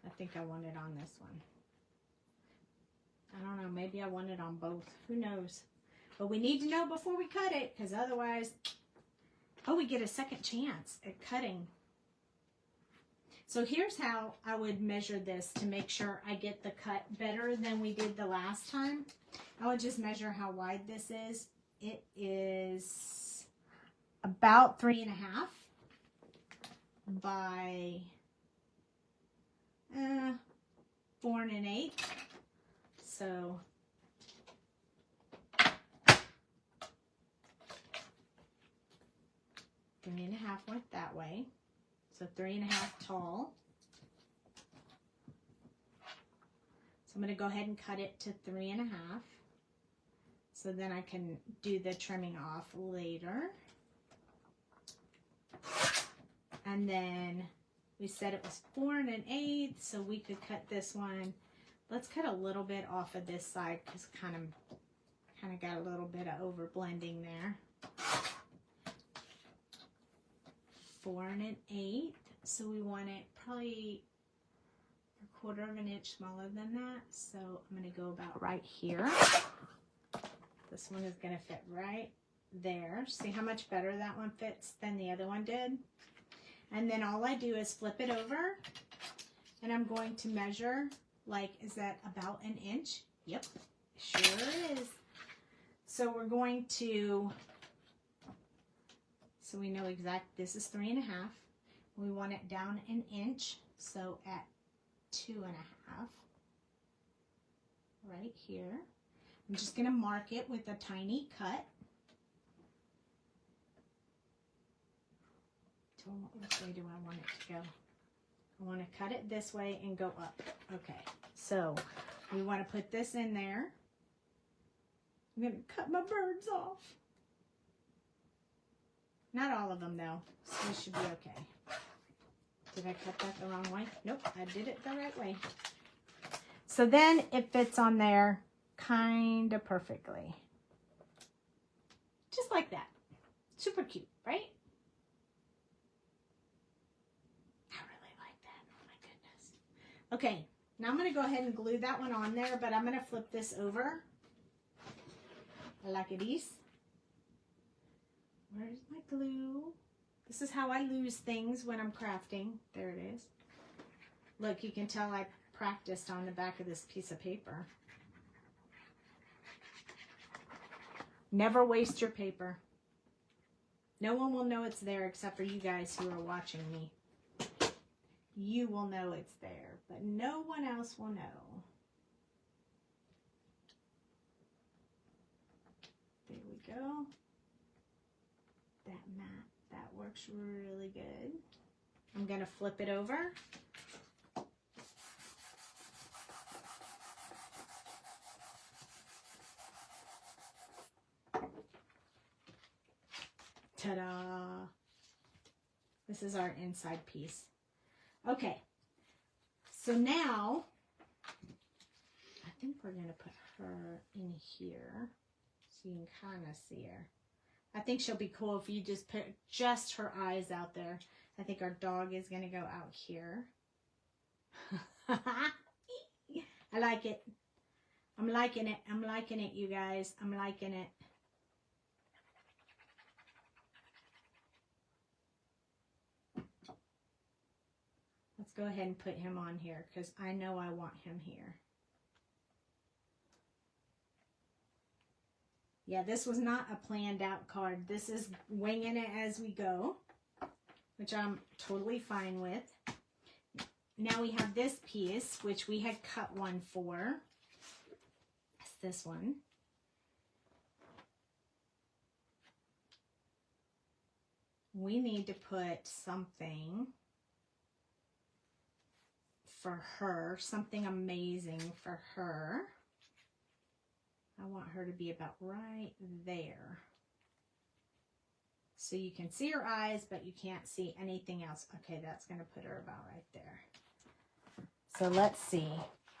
I think I want it on this one. I don't know, maybe I want it on both. Who knows? But we need to know before we cut it, because otherwise, oh, we get a second chance at cutting. So here's how I would measure this to make sure I get the cut better than we did the last time. I would just measure how wide this is. It is about 3.5 by 4 1/8. So three and a half went that way. So 3.5 tall. So I'm going to go ahead and cut it to 3.5. So then I can do the trimming off later. And then we said it was 4 1/8, so we could cut this one. Let's cut a little bit off of this side because kind of got a little bit of over blending there. 4 1/8, so we want it probably 1/4 inch smaller than that. So I'm going to go about right here. This one is going to fit right there. See how much better that one fits than the other one did? And then all I do is flip it over, and I'm going to measure, like, is that about 1 inch? Yep, sure is. So we're going to, so we know exact, this is 3.5. We want it down 1 inch, so at 2.5, right here. I'm just going to mark it with a tiny cut. Which way do I want it to go? I want to cut it this way and go up. Okay, so we want to put this in there. I'm going to cut my birds off. Not all of them though, so this should be okay. Did I cut that the wrong way? Nope, I did it the right way. So then it fits on there kind of perfectly. Just like that. Super cute, right? Okay, now I'm going to go ahead and glue that one on there, but I'm going to flip this over like it is. Where's my glue? This is how I lose things when I'm crafting. There it is. Look, you can tell I practiced on the back of this piece of paper. Never waste your paper. No one will know it's there except for you guys who are watching me. You will know it's there, but no one else will know. There we go. That mat, that works really good. I'm going to flip it over. Ta-da! This is our inside piece. Okay, so now I think we're going to put her in here so you can kind of see her. I think she'll be cool if you just put just her eyes out there. I think our dog is going to go out here. I like it. I'm liking it. I'm liking it, you guys. I'm liking it. Let's go ahead and put him on here because I know I want him here. Yeah, this was not a planned out card. This is winging it as we go, which I'm totally fine with. Now we have this piece, which we had cut one for. It's this one. We need to put something for her, something amazing for her. I want her to be about right there. So you can see her eyes, but you can't see anything else. Okay, that's going to put her about right there. So let's see.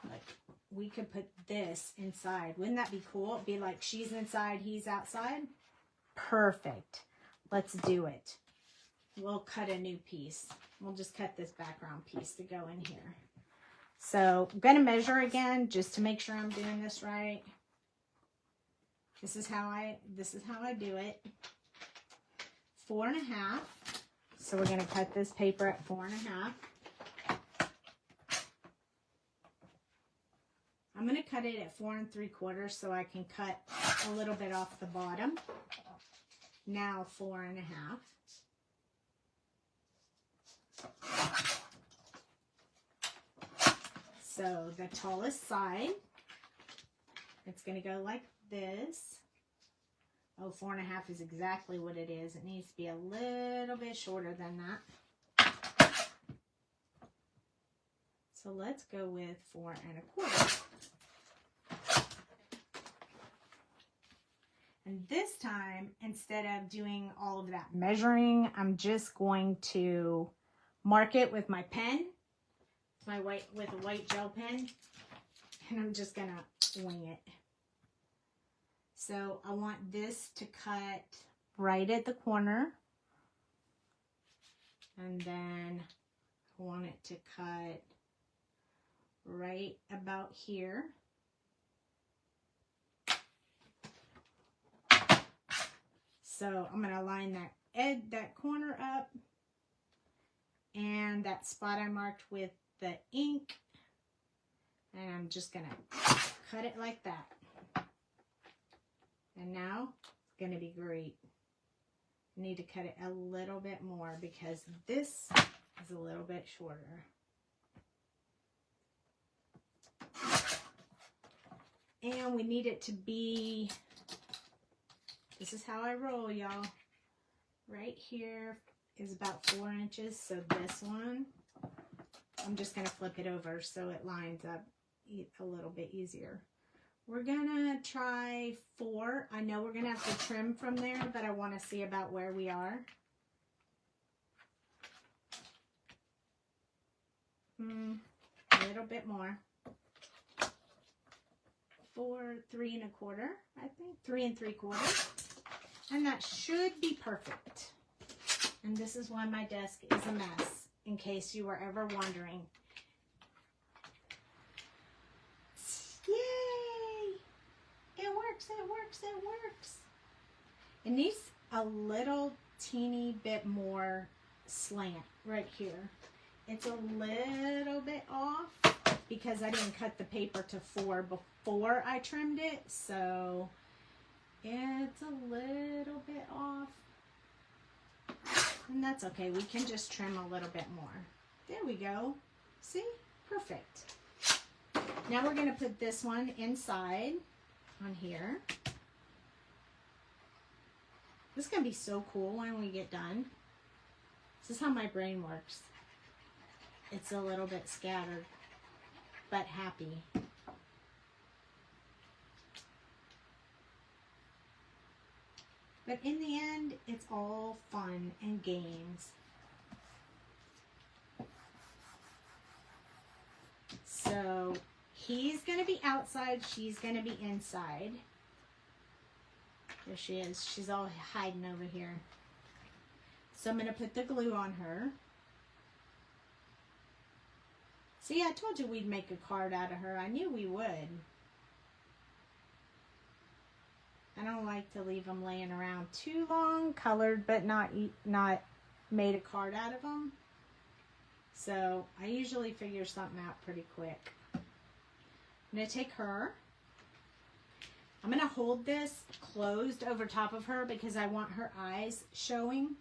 Like, we could put this inside. Wouldn't that be cool? It'd be like she's inside, he's outside. Perfect. Let's do it. We'll cut a new piece. We'll just cut this background piece to go in here. So I'm going to measure again just to make sure I'm doing this right. This is how I do it. 4.5. So we're going to cut this paper at 4.5. I'm going to cut it at 4 3/4 so I can cut a little bit off the bottom. Now 4.5. So the tallest side, it's going to go like this. Oh, 4.5 is exactly what it is. It needs to be a little bit shorter than that. So let's go with 4 1/4. And this time, instead of doing all of that measuring, I'm just going to mark it with my pen, with a white gel pen, and I'm just gonna wing it. So I want this to cut right at the corner, and then I want it to cut right about here. So I'm going to line that corner up, and that spot I marked with the ink, and I'm just going to cut it like that. And now it's going to be great. I need to cut it a little bit more because this is a little bit shorter. And we need it to be, this is how I roll, y'all. Right here is about 4 inches. So this one, I'm just going to flip it over so it lines up a little bit easier. We're going to try 4. I know we're going to have to trim from there, but I want to see about where we are. A little bit more. 4 3 1/4, I think. 3 3/4. And that should be perfect. And this is why my desk is a mess, in case you were ever wondering. Yay! It works, it works, it works. It needs a little teeny bit more slant right here. It's a little bit off because I didn't cut the paper to 4 before I trimmed it, so it's a little bit off. And that's okay. We can just trim a little bit more. There we go. See? Perfect. Now we're going to put this one inside on here. This is going to be so cool when we get done. This is how my brain works. It's a little bit scattered, but happy. But in the end, it's all fun and games. So he's going to be outside. She's going to be inside. There she is. She's all hiding over here. So I'm going to put the glue on her. See, I told you we'd make a card out of her. I knew we would. I don't like to leave them laying around too long, colored but not made a card out of them. So I usually figure something out pretty quick. I'm going to take her. I'm going to hold this closed over top of her because I want her eyes showing.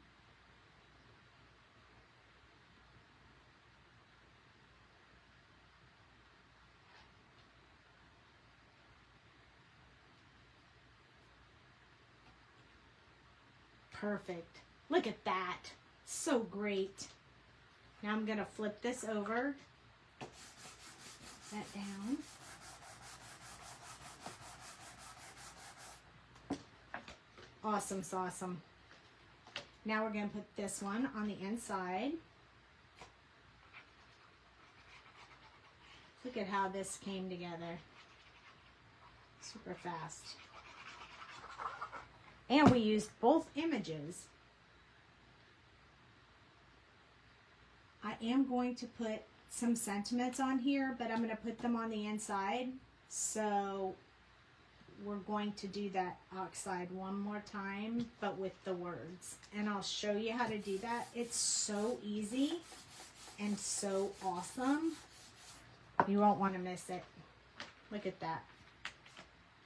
Perfect. Look at that. So great. Now I'm going to flip this over. That down. Awesome sauceum. Now we're going to put this one on the inside. Look at how this came together. Super fast. And we used both images. I am going to put some sentiments on here, but I'm going to put them on the inside. So we're going to do that outside one more time, but with the words. And I'll show you how to do that. It's so easy and so awesome. You won't want to miss it. Look at that.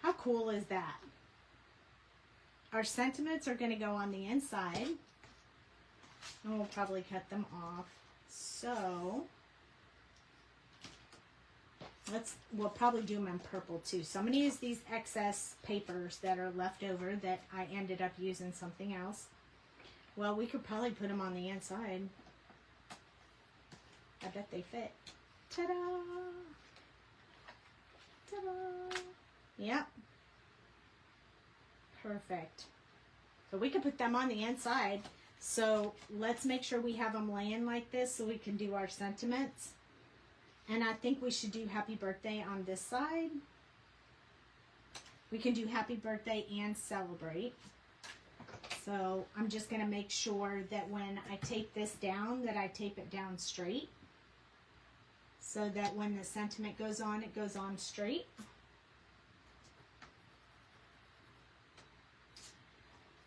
How cool is that? Our sentiments are going to go on the inside. And we'll probably cut them off. So we'll probably do them in purple too. So I'm going to use these excess papers that are left over that I ended up using something else. Well, we could probably put them on the inside. I bet they fit. Ta-da! Ta-da! Yep. Perfect. So we could put them on the inside. So let's make sure we have them laying like this so we can do our sentiments. And I think we should do happy birthday on this side. We can do happy birthday and celebrate. So I'm just going to make sure that when I tape this down, that I tape it down straight. So that when the sentiment goes on, it goes on straight.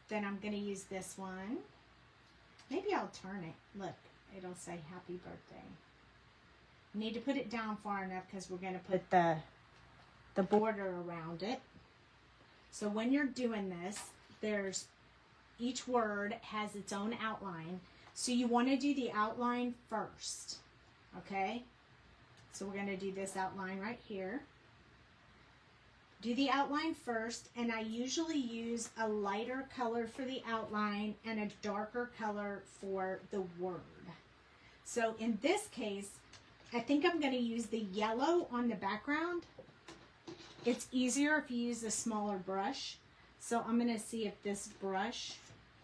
Then I'm going to use this one. Maybe I'll turn it. Look, it'll say happy birthday. Need to put it down far enough because we're going to put the border around it. So when you're doing this, each word has its own outline. So you want to do the outline first. Okay? So we're going to do this outline right here. Do the outline first, and I usually use a lighter color for the outline and a darker color for the word. So in this case, I think I'm going to use the yellow on the background. It's easier if you use a smaller brush. So I'm going to see if this brush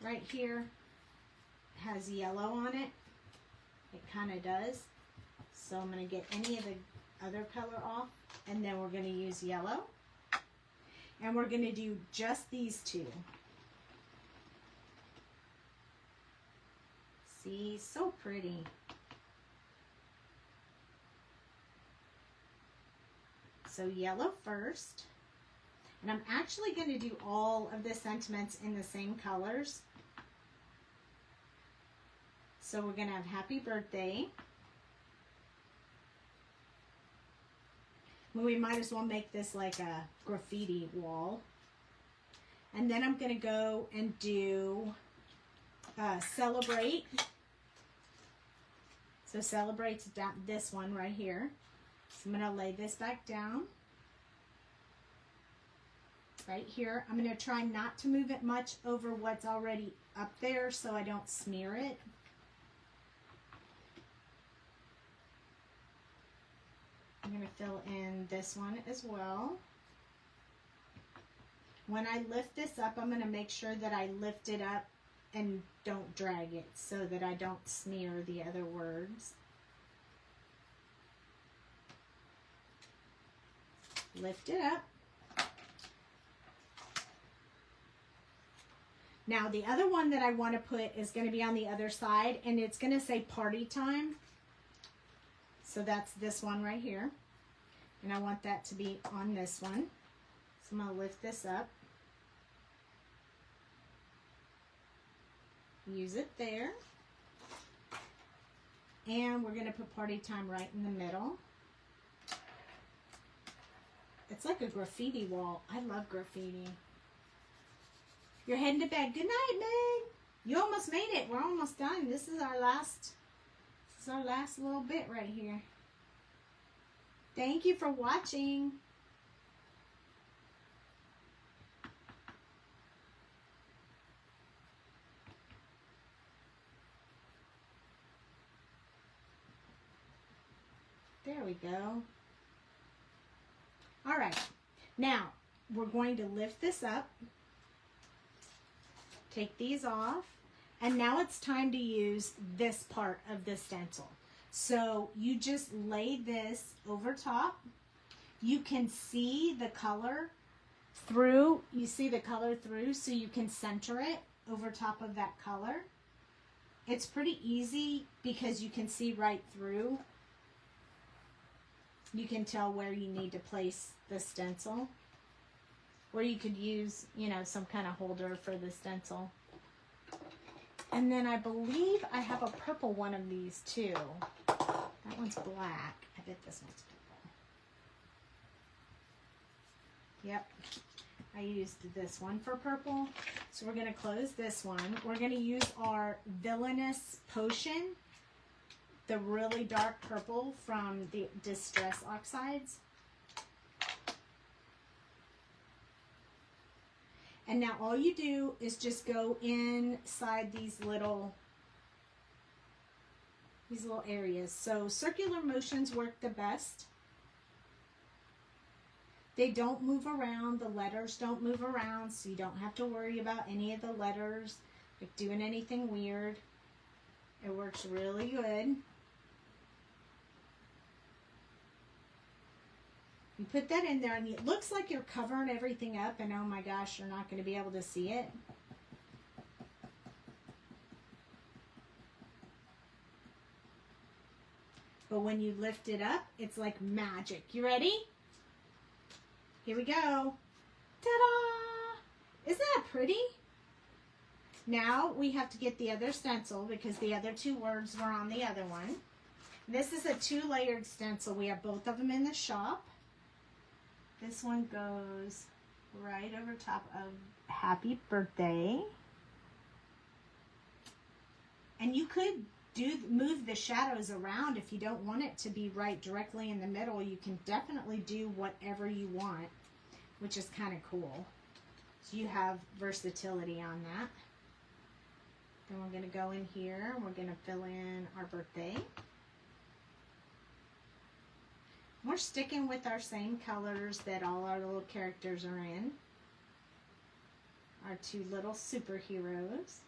right here has yellow on it. It kind of does. So I'm going to get any of the other color off, and then we're going to use yellow. And we're going to do just these two. See, so pretty. So yellow first. And I'm actually going to do all of the sentiments in the same colors. So we're going to have happy birthday. We might as well make this like a graffiti wall. And then I'm going to go and do celebrate. So celebrate's down this one right here. So I'm going to lay this back down. Right here. I'm going to try not to move it much over what's already up there so I don't smear it. I'm going to fill in this one as well. When I lift this up, I'm going to make sure that I lift it up and don't drag it so that I don't smear the other words. Lift it up. Now the other one that I want to put is going to be on the other side, and it's going to say party time. So that's this one right here. And I want that to be on this one. So I'm going to lift this up. Use it there. And we're going to put party time right in the middle. It's like a graffiti wall. I love graffiti. You're heading to bed. Good night, Meg. You almost made it. We're almost done. This is our last little bit right here. Thank you for watching. There we go. All right. Now, we're going to lift this up. Take these off. And now it's time to use this part of the stencil. So you just lay this over top. You can see the color through. You see the color through, so you can center it over top of that color. It's pretty easy because you can see right through. You can tell where you need to place the stencil. Or you could use, you know, some kind of holder for the stencil. And then I believe I have a purple one of these too. That one's black. I bet this one's purple. Yep. I used this one for purple. So we're going to close this one. We're going to use our Villainous Potion, the really dark purple from the Distress Oxides. And now all you do is just go inside these little areas. So circular motions work the best. They don't move around. The letters don't move around, so you don't have to worry about any of the letters like doing anything weird. It works really good. You put that in there and it looks like you're covering everything up, and oh my gosh, you're not going to be able to see it. But when you lift it up, it's like magic. You ready? Here we go. Ta-da! Isn't that pretty? Now we have to get the other stencil because the other two words were on the other one. This is a 2-layered stencil. We have both of them in the shop. This one goes right over top of Happy Birthday. And you could move the shadows around if you don't want it to be right directly in the middle. You can definitely do whatever you want, which is kind of cool. So you have versatility on that. Then we're going to go in here. We're going to fill in our birthday. We're sticking with our same colors that all our little characters are in. Our 2 little superheroes.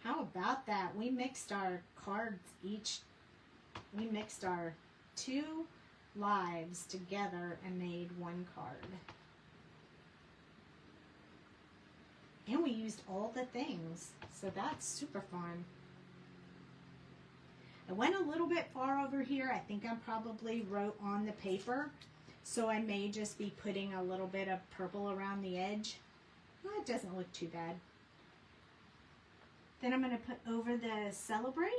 How about that? We mixed our cards we mixed our 2 lives together and made 1 card. And we used all the things, so that's super fun. I went a little bit far over here. I think I probably wrote on the paper, so I may just be putting a little bit of purple around the edge. Well, it doesn't look too bad. Then I'm going to put over the Celebrate.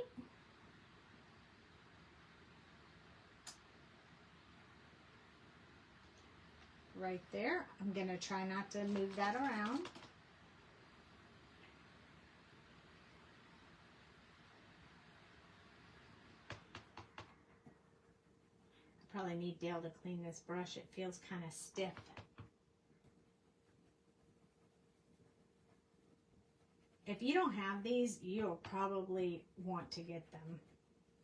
Right there. I'm going to try not to move that around. Probably need Dale to clean this brush. It feels kind of stiff. If you don't have these, you'll probably want to get them.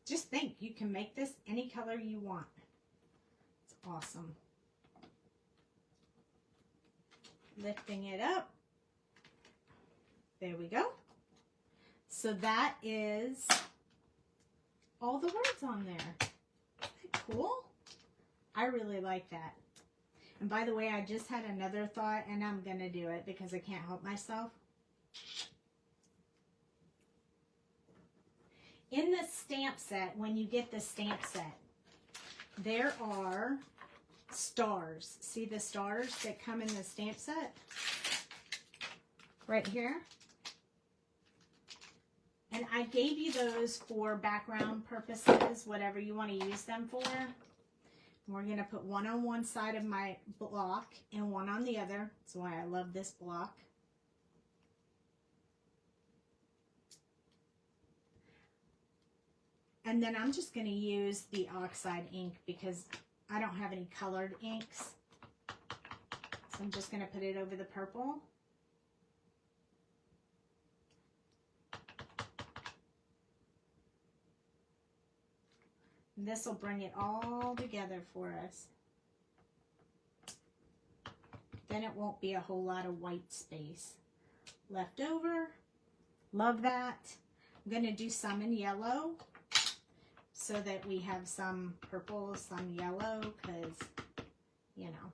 Just think, you can make this any color you want. It's awesome. Lifting it up. There we go. So that is all the words on there. Isn't that cool? I really like that. And by the way, I just had another thought, and I'm going to do it because I can't help myself. In the stamp set, when you get the stamp set, there are stars. See the stars that come in the stamp set? Right here. And I gave you those for background purposes, whatever you want to use them for. We're going to put one on one side of my block and one on the other. That's why I love this block. And then I'm just going to use the oxide ink because I don't have any colored inks. So I'm just going to put it over the purple. This will bring it all together for us. Then it won't be a whole lot of white space left over. Love that. I'm going to do some in yellow so that we have some purple, some yellow, because, you know,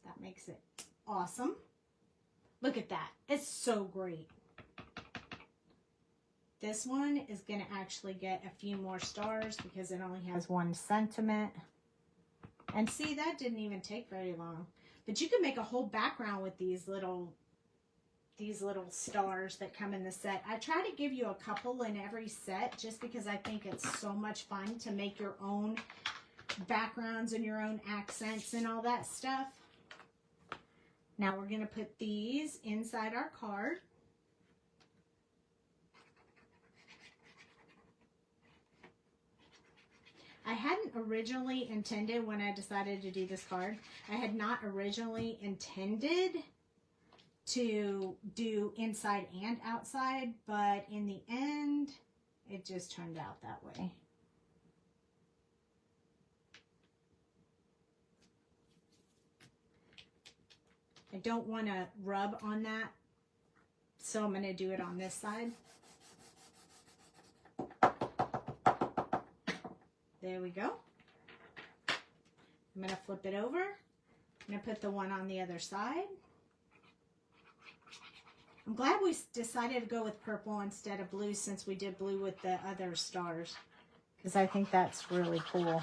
that makes it awesome. Look at that. It's so great. This one is going to actually get a few more stars because it only has 1 sentiment. And see, that didn't even take very long. But you can make a whole background with these little stars that come in the set. I try to give you a couple in every set just because I think it's so much fun to make your own backgrounds and your own accents and all that stuff. Now we're going to put these inside our card. I hadn't originally intended, when I decided to do this card, I had not originally intended to do inside and outside, but in the end, it just turned out that way. I don't want to rub on that, so I'm going to do it on this side. There we go. I'm going to flip it over. I'm going to put the one on the other side. I'm glad we decided to go with purple instead of blue since we did blue with the other stars, because I think that's really cool.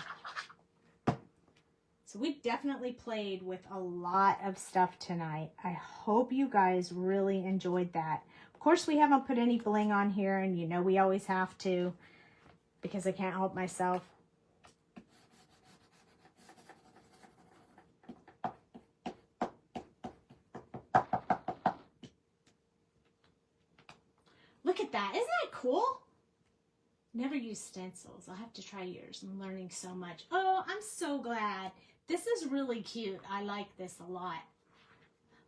So we definitely played with a lot of stuff tonight. I hope you guys really enjoyed that. Of course, we haven't put any bling on here, and you know we always have to because I can't help myself. Look at that. Isn't that cool? Never use stencils. I'll have to try yours. I'm learning so much. Oh, I'm so glad. This is really cute. I like this a lot.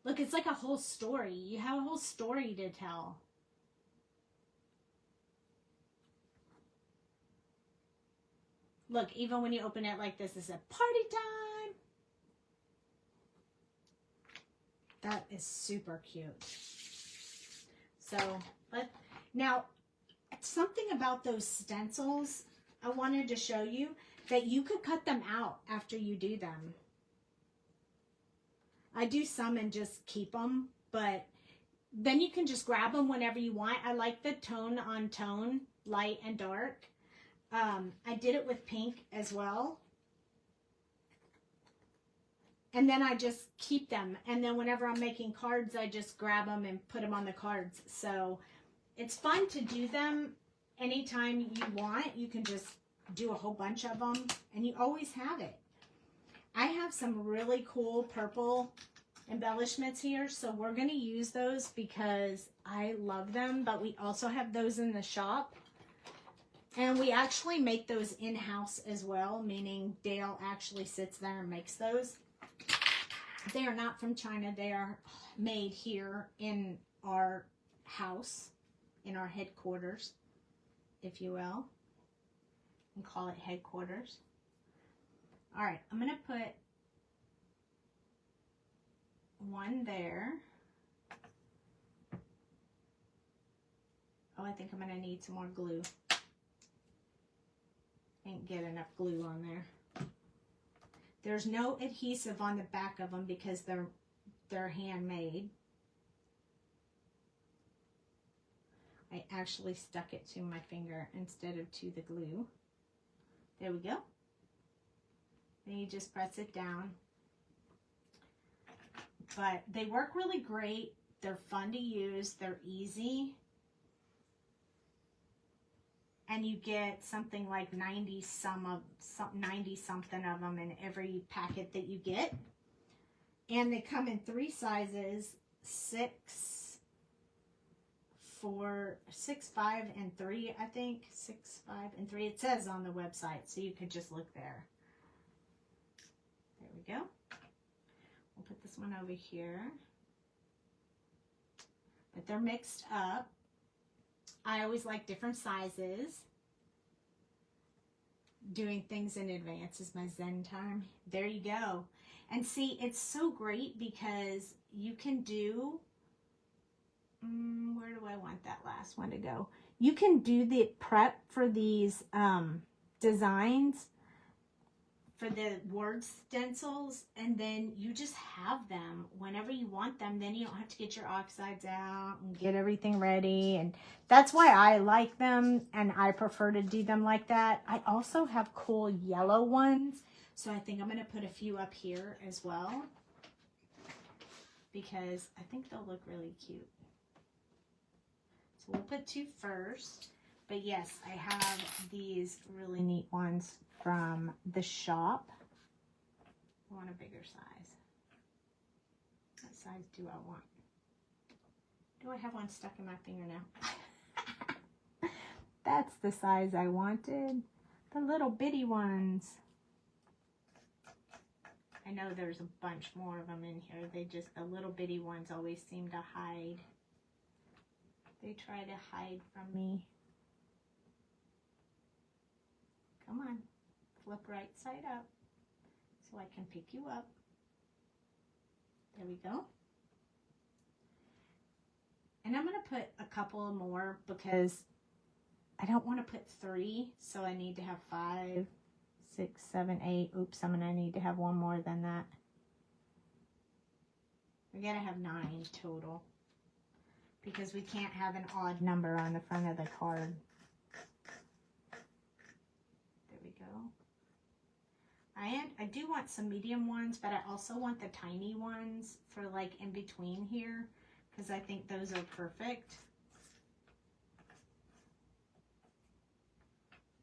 Look, it's like a whole story. You have a whole story to tell. Look, even when you open it like this, it's a party time. That is super cute. So, now, something about those stencils, I wanted to show you that you could cut them out after you do them. I do some and just keep them, but then you can just grab them whenever you want. I like the tone on tone, light and dark. I did it with pink as well. And then I just keep them. And then whenever I'm making cards, I just grab them and put them on the cards. So it's fun to do them anytime you want. You can just do a whole bunch of them and you always have it. I have some really cool purple embellishments here. So we're going to use those because I love them. But we also have those in the shop. And we actually make those in-house as well, meaning Dale actually sits there and makes those. They are not from China. They are made here in our house, in our headquarters, if you will. And call it headquarters. All right, I'm going to put one there. Oh, I think I'm going to need some more glue. Ain't get enough glue on there. There's no adhesive on the back of them because they're handmade. I actually stuck it to my finger instead of to the glue. There we go. Then you just press it down. But they work really great. They're fun to use. They're easy. And you get something like 90 something of them in every packet that you get. And they come in 3 sizes, 6, 4, 6, 5, and 3, I think. 6, 5, and 3. It says on the website, so you could just look there. There we go. We'll put this one over here. But they're mixed up. I always like different sizes. doing things in advance is my Zen time. There you go. And see, it's so great because you can do, where do I want that last one to go? You can do the prep for these designs for the word stencils, and then you just have them whenever you want them. Then you don't have to get your oxides out and get everything ready. And that's why I like them, and I prefer to do them like that. I also have cool yellow ones, so I think I'm going to put a few up here as well, because I think they'll look really cute. So we'll put 2 first. But yes, I have these really neat ones from the shop. I want a bigger size. What size do I want? Do I have one stuck in my fingernail? That's the size I wanted. The little bitty ones. I know there's a bunch more of them in here. The little bitty ones always seem to hide. They try to hide from me. Come on, flip right side up so I can pick you up. There we go. And I'm going to put a couple more because I don't want to put 3, so I need to have 5, 6, 7, 8. Oops, I'm going to need to have one more than that. We got to have 9 total because we can't have an odd number on the front of the card. I do want some medium ones, but I also want the tiny ones for like in between here, because I think those are perfect.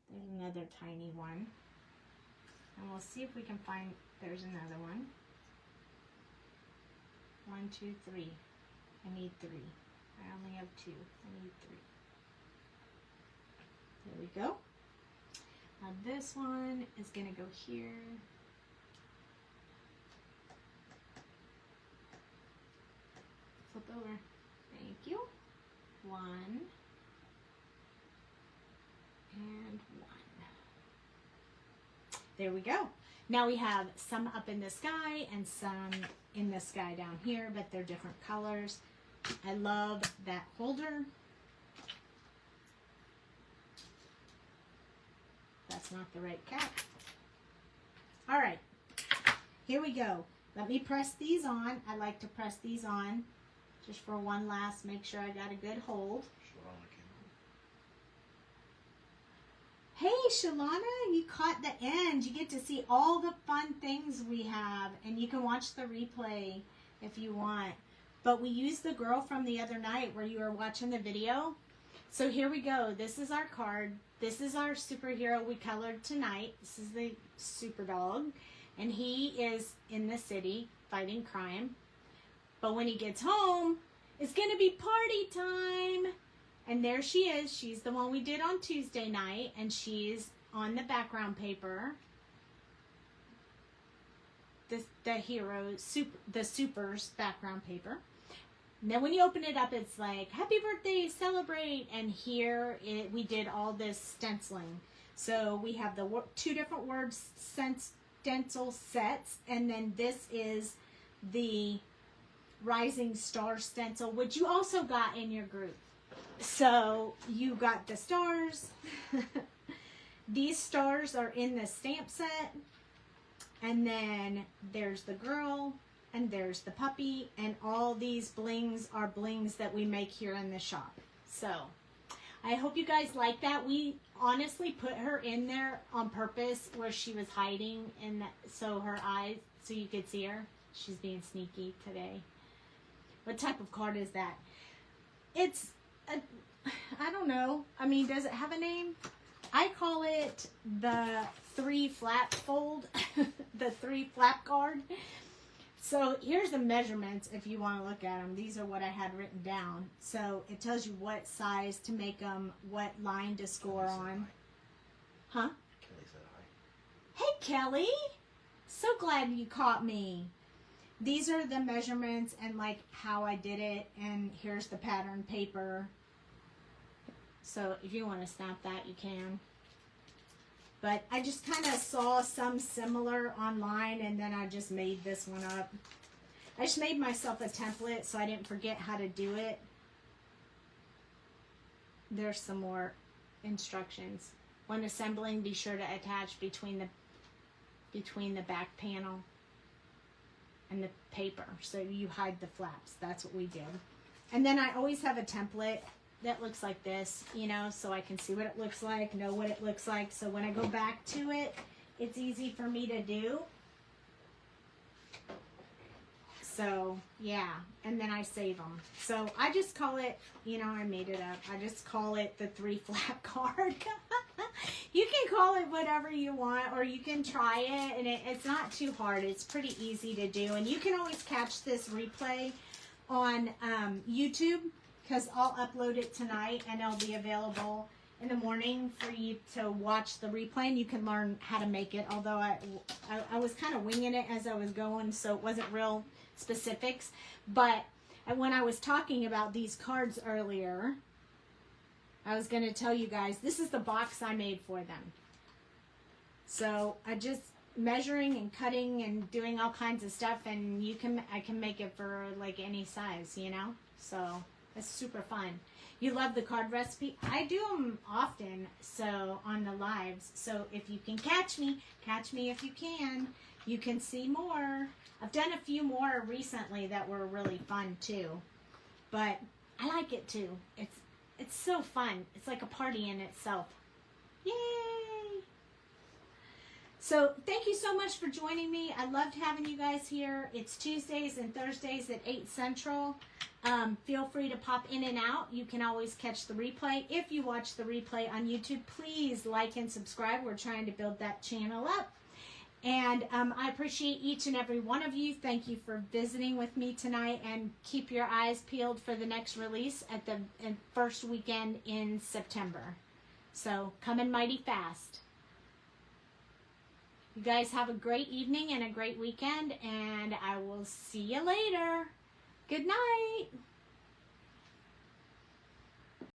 There's another tiny one. And we'll see if we can find, there's another one. 1, 2, 3. I need 3. I only have 2. I need 3. There we go. Now this one is going to go here. Flip over. Thank you. 1 and 1. There we go. Now we have some up in the sky and some in the sky down here, but they're different colors. I love that holder. That's not the right cap. All right, here we go. Let me press these on. I like to press these on just for one last, make sure I got a good hold. Hey, Shalana, you caught the end. You get to see all the fun things we have, and you can watch the replay if you want. But we used the girl from the other night where you were watching the video. So here we go. This is our card. This is our superhero we colored tonight. This is the super dog. And he is in the city fighting crime. But when he gets home, it's going to be party time. And there she is. She's the one we did on Tuesday night. And she's on the background paper. The hero, the super's background paper. And then when you open it up, it's like, happy birthday, celebrate. And here we did all this stenciling. So we have the 2 different words stencil sets. And then this is the Rising Star stencil, which you also got in your group. So you got the stars. These stars are in the stamp set. And then there's the girl. And there's the puppy, and all these blings are blings that we make here in the shop. So, I hope you guys like that. We honestly put her in there on purpose where she was hiding, so her eyes, so you could see her. She's being sneaky today. What type of card is that? It's, I don't know. I mean, does it have a name? I call it the 3 flap fold, the 3 flap card. So here's the measurements if you want to look at them. These are what I had written down. So it tells you what size to make them, what line to score on. Huh? Kelly said hi. Hey, Kelly. So glad you caught me. These are the measurements and like how I did it. And here's the pattern paper. So if you want to snap that, you can. But I just kind of saw some similar online, and then I just made this one up. I just made myself a template so I didn't forget how to do it. There's some more instructions. When assembling, be sure to attach between the back panel and the paper so you hide the flaps. That's what we did. And then I always have a template that looks like this, you know, so I can see what it looks like, know what it looks like. So when I go back to it, it's easy for me to do. So, yeah, and then I save them. So I just call it, you know, I made it up. I just call it the 3 flap card. You can call it whatever you want, or you can try it, and it's not too hard. It's pretty easy to do. And you can always catch this replay on YouTube, because I'll upload it tonight, and it'll be available in the morning for you to watch the replay, and you can learn how to make it. Although I was kind of winging it as I was going, so it wasn't real specifics. But when I was talking about these cards earlier, I was going to tell you guys, this is the box I made for them. So I just measuring and cutting and doing all kinds of stuff, and I can make it for like any size, you know. So it's super fun. You love the card recipe? I do them often, so on the lives. So if you can catch me if you can. You can see more. I've done a few more recently that were really fun too. But I like it too. It's so fun. It's like a party in itself. Yay! So thank you so much for joining me. I loved having you guys here. It's Tuesdays and Thursdays at 8 Central. Feel free to pop in and out. You can always catch the replay. If you watch the replay on YouTube, please like and subscribe. We're trying to build that channel up. And I appreciate each and every one of you. Thank you for visiting with me tonight. And keep your eyes peeled for the next release at the first weekend in September. So coming mighty fast. You guys have a great evening and a great weekend. And I will see you later. Good night.